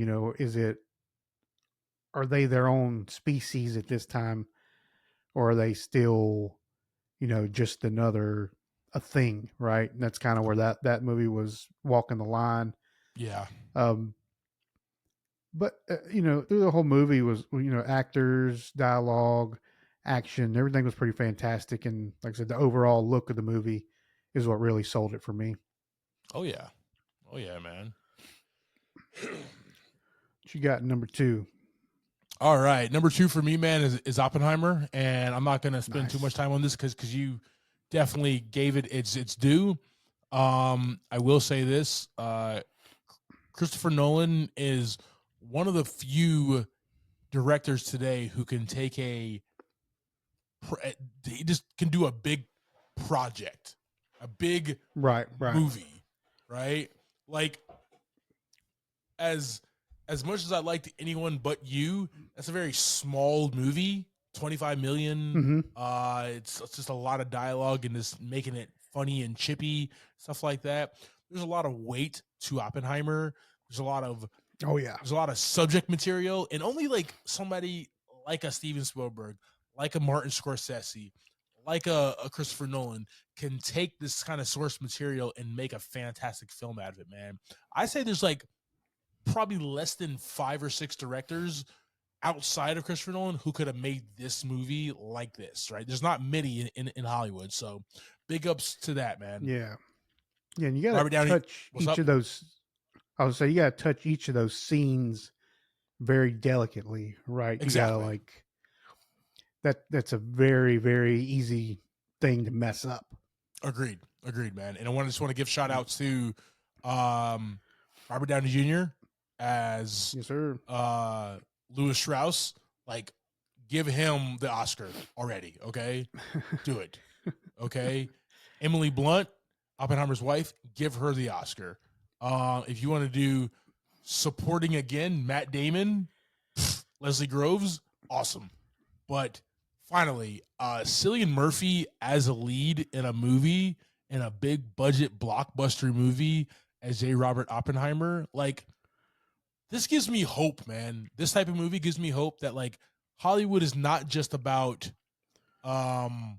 Are they their own species at this time, or are they still, just another a thing, right? And that's kind of where that movie was walking the line. Yeah. Um, but through the whole movie was actors, dialogue, action, everything was pretty fantastic, and like I said, the overall look of the movie is what really sold it for me. Oh yeah. Oh yeah, man. What you got number 2? All right, number 2 for me, man, is Oppenheimer, and I'm not gonna spend too much Nice. time on this because you definitely gave it its due. I will say this: Christopher Nolan is one of the few directors today who can take he just can do a big project, a big Right. movie, right? Like as as much as I liked Anyone But You, that's a very small movie. 25 million. Mm-hmm. It's just a lot of dialogue and just making it funny and chippy, stuff like that. There's a lot of weight to Oppenheimer. There's a lot of Oh yeah. there's a lot of subject material, and only like somebody like a Steven Spielberg, like a Martin Scorsese, like a Christopher Nolan can take this kind of source material and make a fantastic film out of it, man. I say there's like probably less than 5 or 6 directors outside of Christopher Nolan who could have made this movie like this, right? There's not many in Hollywood. So big ups to that, man. Yeah. Yeah. And you got Robert to Downey, touch what's each up? of those. I would say you got to touch each of those scenes very delicately, right? You got to Exactly. like that's a very, very easy thing to mess up. Agreed, man. And I just want to give shout outs to um, Robert Downey Jr. as Yes, sir. Louis Strauss. Like, give him the Oscar already. Okay, do it. Okay, Emily Blunt, Oppenheimer's wife, give her the Oscar. If you want to do supporting again, Matt Damon, Leslie Groves, awesome. But finally, Cillian Murphy as a lead in a movie, in a big budget blockbuster movie as J. Robert Oppenheimer, like this gives me hope, man. This type of movie gives me hope that like Hollywood is not just about um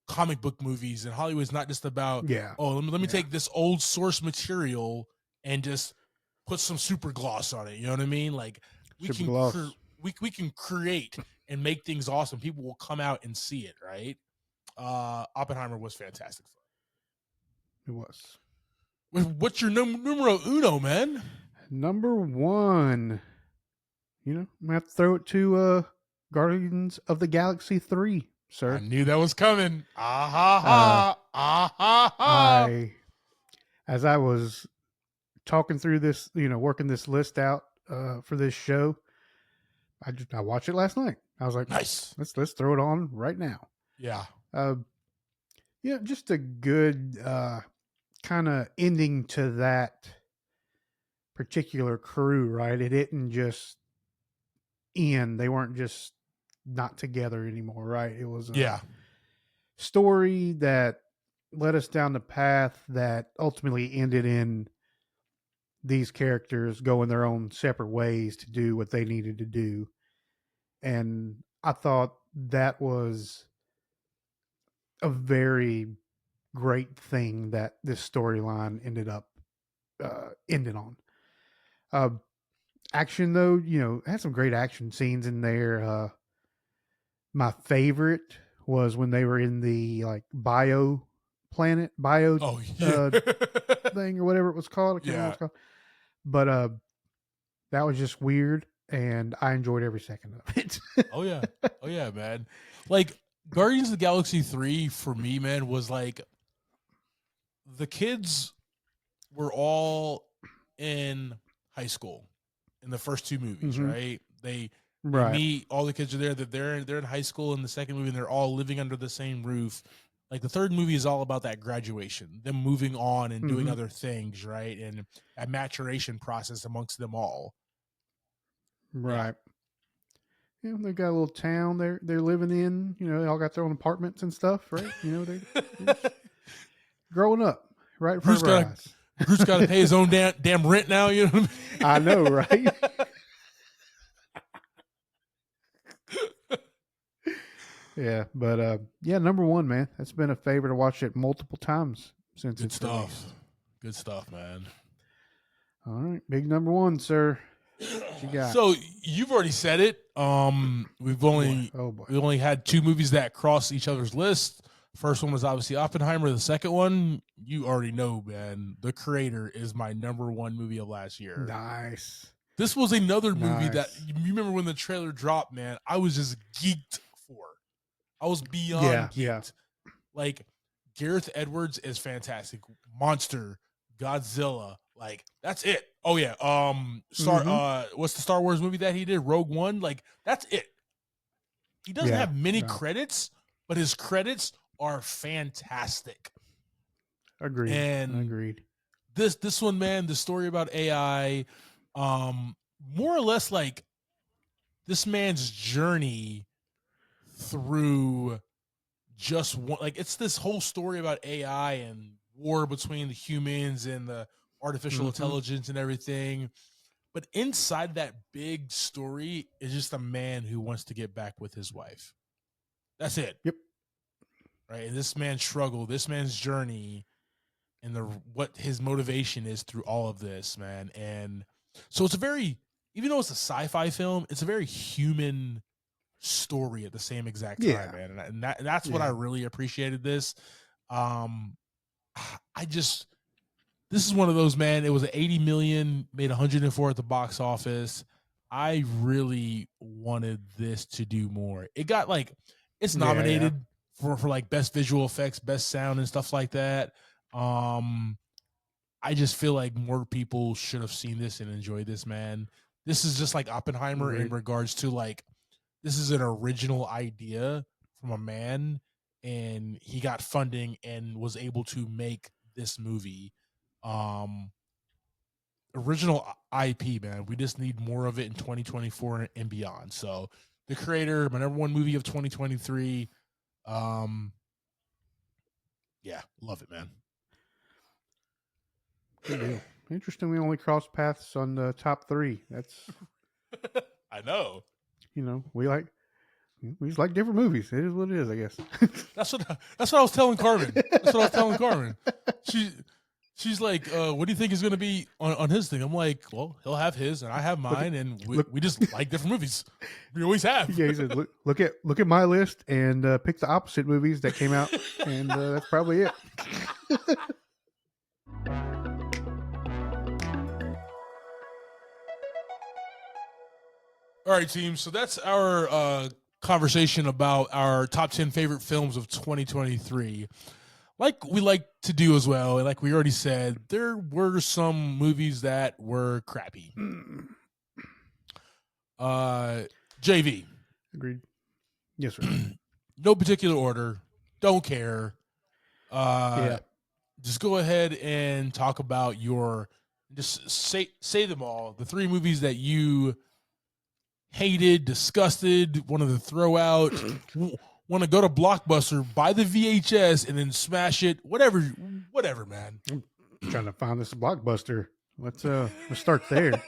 comic book movies, and Hollywood's not just about, Yeah. oh, let me Yeah. take this old source material and just put some super gloss on it. You know what I mean? Like we Super can gloss. we can create and make things awesome. People will come out and see it, right? Oppenheimer was fantastic. It was. What's your numero uno, man? Number 1. I'm gonna have to throw it to Guardians of the Galaxy 3, I sir. knew that was coming. Ah ha ha. Ah ha ha. As I was talking through this, working this list out for this show, I watched it last night. I was like, nice. Let's throw it on right now. Yeah. Just a good kind of ending to that particular crew, right? It didn't just end. They weren't just not together anymore, right? It was a story that led us down the path that ultimately ended in these characters going their own separate ways to do what they needed to do. And I thought that was a very great thing that this storyline ended up ending on. Action, though, had some great action scenes in there. My favorite was when they were in the bio thing or whatever it was called. I can't remember what it's called. But that was just weird, and I enjoyed every second of it. Oh yeah, man. Like Guardians of the Galaxy 3 for me, man, was like the kids were all in high school in the first two movies, right? They meet, all the kids are there, that they're in high school in the second movie, and they're all living under the same roof. Like the third movie is all about that graduation, them moving on and doing other things, right? And a maturation process amongst them all. Right. Yeah, they got a little town they're living in. They all got their own apartments and stuff, right? They're growing up right in front of our eyes. Bruce got to pay his own damn rent now. You know what I mean? I know, right? Yeah, but number one, man. That's been a favorite. To watch it multiple times since it's released. Good stuff, man. All right, big number one, sir. What you got? So you've already said it. We've only had two movies that cross each other's list. First one was obviously Oppenheimer. The second one, you already know, man. The Creator is my number one movie of last year. Nice. This was another movie that you remember when the trailer dropped, man. I was just geeked for. I was beyond geeked. Yeah. Like Gareth Edwards is fantastic. Monster, Godzilla, like that's it. Oh yeah. What's the Star Wars movie that he did? Rogue One. Like that's it. He doesn't have many credits, but his credits are fantastic. Agreed. This one, man, the story about AI, more or less like this man's journey through just one, like it's this whole story about AI and war between the humans and the artificial intelligence and everything. But inside that big story is just a man who wants to get back with his wife. That's it. Yep. Right. And this man's struggle, this man's journey, and what his motivation is through all of this, man. And so it's even though it's a sci-fi film, it's a very human story at the same exact time, man. And that's what I really appreciated this. This is one of those, man. It was an 80 million, made 104 at the box office. I really wanted this to do more. It got it's nominated for like best visual effects, best sound, and stuff like that. I just feel like more people should have seen this and enjoyed this, man. This is just like Oppenheimer in regards to this is an original idea from a man, and he got funding and was able to make this movie. Original IP, man. We just need more of it in 2024 and beyond. So, The Creator, my number one movie of 2023. Yeah, love it, man. Good deal. Interesting. We only crossed paths on the top three. That's. I know. We just like different movies. It is what it is, I guess. That's what I was telling Carmen. She's like, what do you think is going to be on his thing? I'm like, well, he'll have his and I have mine, and we just like different movies. We always have. Yeah, he said, look at my list and pick the opposite movies that came out, and that's probably it. All right, team. So that's our conversation about our top 10 favorite films of 2023. like we like to do as well, and like we already said, there were some movies that were crappy. JV. Agreed. Yes, sir. No particular order. Don't care. Yeah. Just go ahead and talk about your. Just say them all. The 3 movies that you hated, disgusted, wanted to throw out, want to go to Blockbuster, buy the VHS, and then smash it. Whatever, man. I'm trying to find this Blockbuster. Let's start there.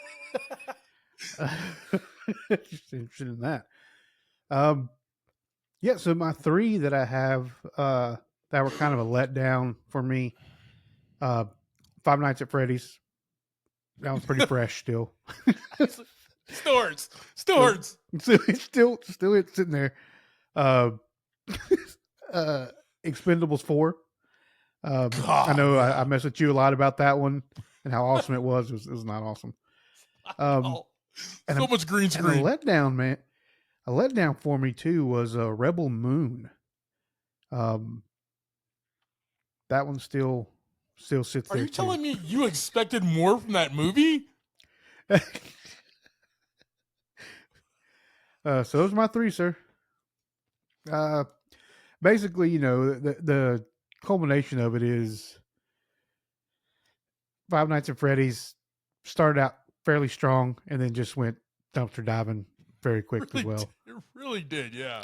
Just interested in that. Yeah. So my 3 that I have that were kind of a letdown for me. Five Nights at Freddy's. That was pretty fresh still. Stores. So it's still it's sitting there. Expendables 4. I know I mess with you a lot about that one and how awesome it was. It was not awesome. So much green screen. And a letdown, man. A letdown for me too was Rebel Moon. That one still sits Are there. you telling me you expected more from that movie? So those are my 3, sir. Basically, the culmination of it is Five Nights at Freddy's started out fairly strong and then just went dumpster diving very quick as well. It really did, yeah.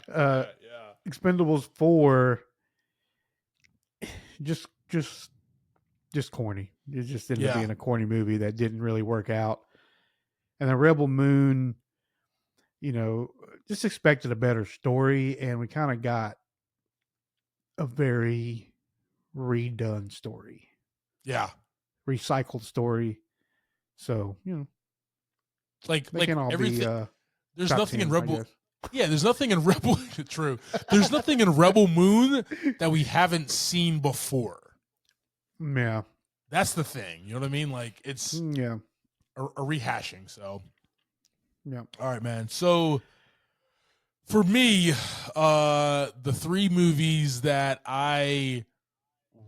Expendables 4, just corny. It just ended up being a corny movie that didn't really work out. And then Rebel Moon, just expected a better story, and we kind of got a very redone story. Yeah. Recycled story. So, like all everything. There's nothing 10s, in Rebel. Yeah, there's nothing in Rebel. True. There's nothing in Rebel Moon that we haven't seen before. Yeah. That's the thing. You know what I mean? Like it's a rehashing. So yeah. All right, man. So for me, the 3 movies that I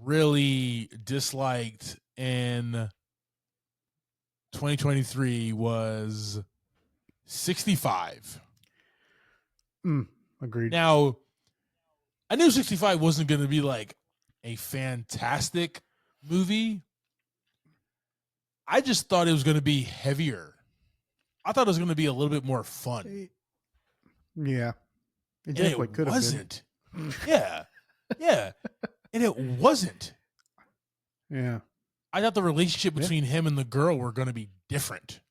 really disliked in 2023 was 65. Agreed. Now, I knew 65 wasn't going to be like a fantastic movie. I just thought it was going to be heavier. I thought it was going to be a little bit more fun. Yeah. It definitely could have been. Yeah. Yeah. And it wasn't. Yeah. I thought the relationship between him and the girl were going to be different.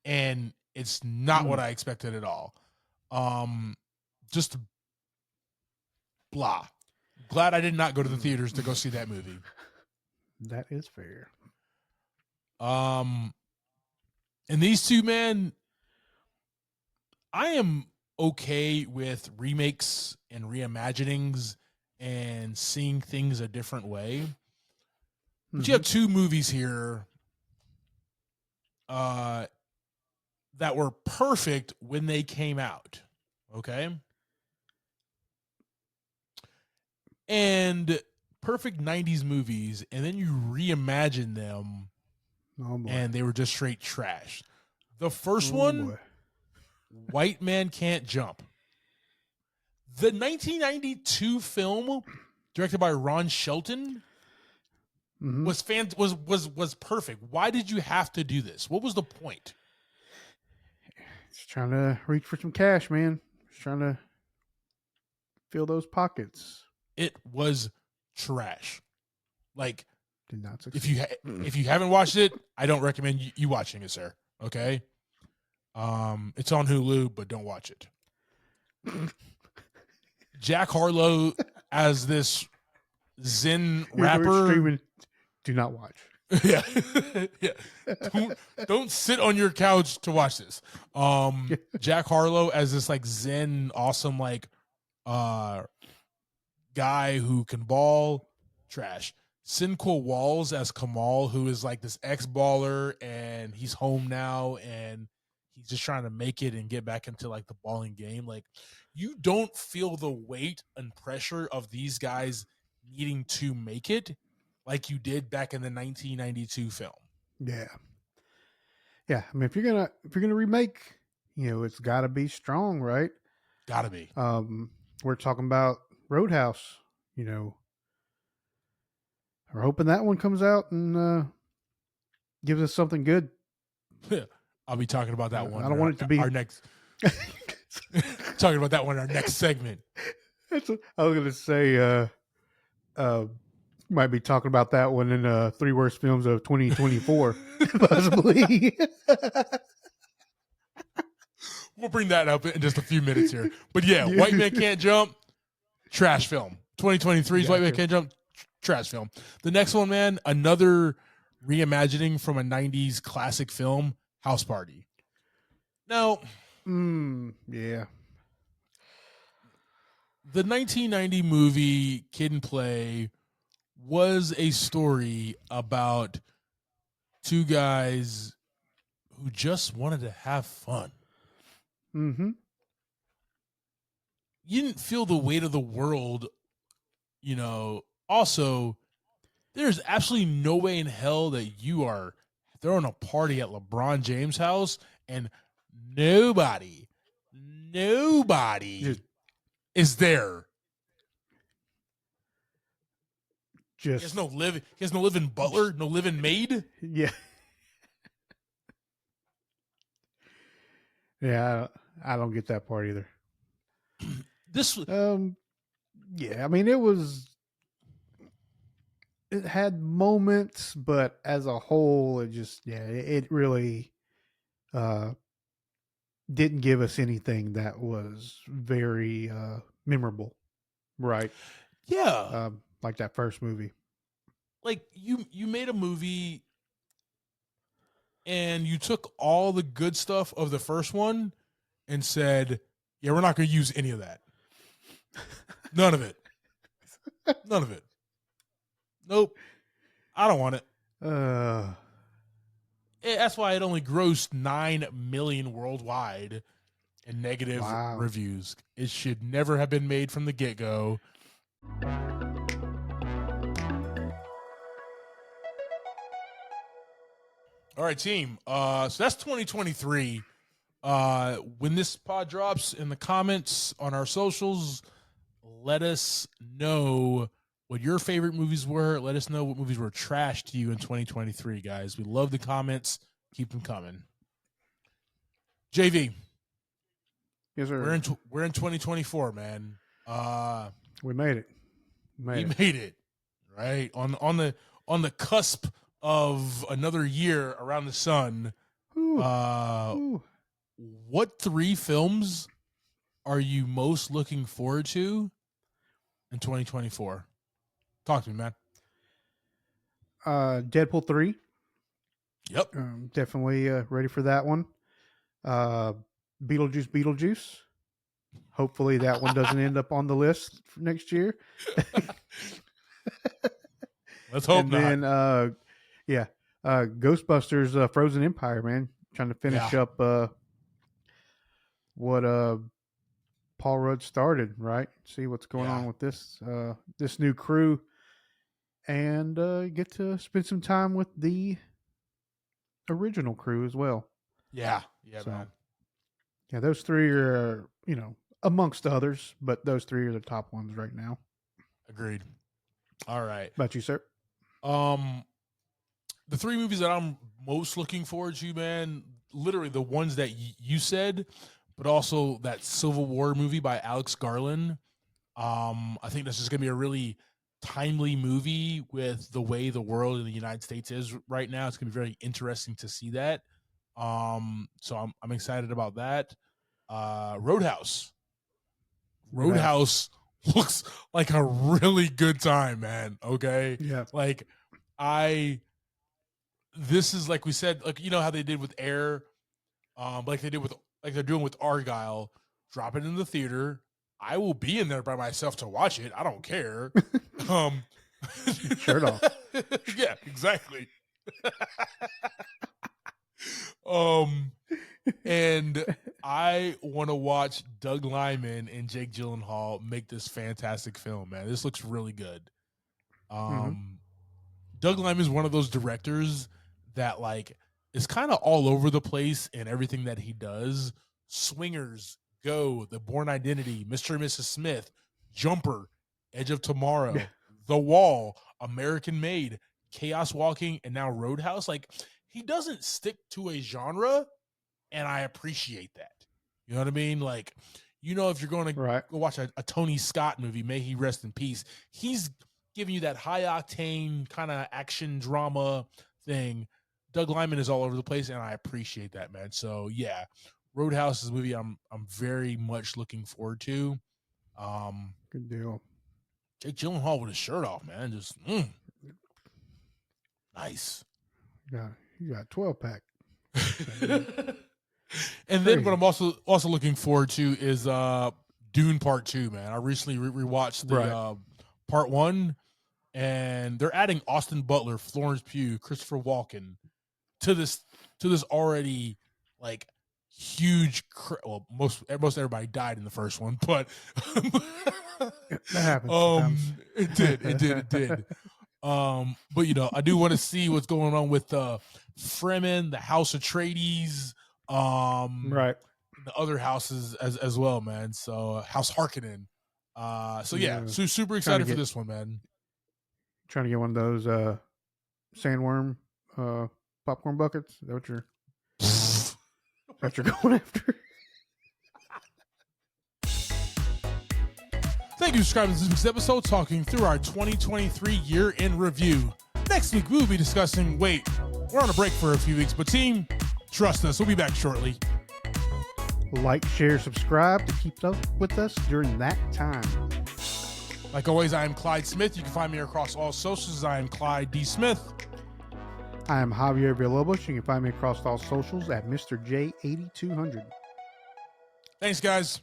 And it's not what I expected at all. Just blah. Glad I did not go to the theaters to go see that movie. That is fair. And these 2, man, I am okay with remakes and reimaginings and seeing things a different way. But you have 2 movies here that were perfect when they came out. Okay? And perfect 90s movies, and then you reimagine them, and they were just straight trash. The first one, White Man Can't Jump. The 1992 film, directed by Ron Shelton, was perfect. Why did you have to do this? What was the point? Just trying to reach for some cash, man. Just trying to fill those pockets. It was trash. Like, did not succeed. If you haven't watched it, I don't recommend you watching it, sir. Okay? It's on Hulu, but don't watch it. Jack Harlow as this Zen rapper. Streaming. Do not watch. Yeah. Don't sit on your couch to watch this. Jack Harlow as this like Zen awesome like guy who can ball. Trash. Sinqua Walls as Kamal, who is like this ex-baller, and he's home now, and he's just trying to make it and get back into like the balling game. Like, you don't feel the weight and pressure of these guys needing to make it like you did back in the 1992 film. Yeah. Yeah. I mean, if you're gonna remake, it's got to be strong, right? Gotta be. We're talking about Roadhouse. We're hoping that one comes out and gives us something good. I'll be talking about that one. I don't want it to be our next. Talking about that one in our next segment. I was gonna say, might be talking about that one in 3 worst films of 2024, possibly. We'll bring that up in just a few minutes here. But yeah, White Man Can't Jump, trash film. 2023's White Man Can't Jump, trash film. The next one, man, another reimagining from a 90s classic film, House Party. Now, yeah. The 1990 movie Kid and Play was a story about two guys who just wanted to have fun. Mm-hmm. You didn't feel the weight of the world, Also, there's absolutely no way in hell that you are throwing a party at LeBron James' house and nobody is there. He has no living butler, no living maid. Yeah. Yeah, I don't get that part either. Yeah, I mean, it had moments, but as a whole, it really didn't give us anything that was very memorable, right? Yeah. Like that first movie. Like you made a movie and you took all the good stuff of the first one and said, yeah, we're not going to use any of that. None of it. None of it. Nope. I don't want it. That's why it only grossed 9 million worldwide in negative reviews. It should never have been made from the get-go. All right, team. So that's 2023. When this pod drops, in the comments on our socials, let us know what your favorite movies were. Let us know what movies were trash to you in 2023, guys. We love the comments. Keep them coming. JV. Yes, sir. We're in 2024, man. We made it. We made it. Right? On the cusp of another year around the sun. What 3 films are you most looking forward to in 2024? Talk to me, man. Deadpool 3. Yep. Definitely ready for that one. Beetlejuice. Hopefully that one doesn't end up on the list for next year. Let's hope not. And then, Ghostbusters Frozen Empire, man. Trying to finish up what Paul Rudd started, right? See what's going on with this new crew, and get to spend some time with the original crew as well. Yeah, man. Yeah, those 3 are, amongst others, but those 3 are the top ones right now. Agreed. All right. How about you, sir? The 3 movies that I'm most looking forward to, man, literally the ones that you said, but also that Civil War movie by Alex Garland. I think this is going to be a really timely movie with the way the world in the United States is right now. It's going to be very interesting to see that. So I'm excited about that. Roadhouse looks like a really good time, man. Okay. Yeah. Like this is like we said, like, how they did with Air, like they're doing with Argyle, drop it in the theater. I will be in there by myself to watch it. I don't care. Shirt off. Yeah, exactly. And I want to watch Doug Liman and Jake Gyllenhaal make this fantastic film, man. This looks really good. Doug Liman is one of those directors that like is kind of all over the place in everything that he does. Swingers, Go, The Bourne Identity, Mr. and Mrs. Smith, Jumper, Edge of Tomorrow, The Wall, American Made, Chaos Walking, and now Roadhouse. Like, he doesn't stick to a genre, and I appreciate that. You know what I mean? Like, you know, if you're going to go watch a Tony Scott movie, may he rest in peace, he's giving you that high octane kind of action drama thing. Doug Liman is all over the place, and I appreciate that, man. So yeah, Roadhouse is a movie I'm very much looking forward to. Good deal. Jake Gyllenhaal with his shirt off, man. Just nice. Yeah, you got 12-pack. And then what I'm also looking forward to is Dune Part 2, man. I recently rewatched the Part 1, and they're adding Austin Butler, Florence Pugh, Christopher Walken to this already like huge. Well, most everybody died in the first one, but that happens. It did. But you know, I do want to see what's going on with Fremen, the House Atreides, the other houses as well, man. So House Harkonnen. So yeah, super excited for this one, man. Trying to get one of those sandworm popcorn buckets. Is that what you're going after? Thank you for subscribing to this week's episode, talking through our 2023 year in review. Next week, we'll be discussing, we're on a break for a few weeks, but team, trust us, we'll be back shortly. Like, share, subscribe to keep up with us during that time. Like always, I am Clyde Smith. You can find me across all socials. I am Clyde D. Smith. I am Javier Villalobos. You can find me across all socials at Mr. J8200. Thanks, guys.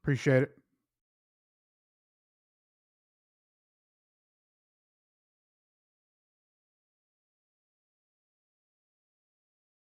Appreciate it.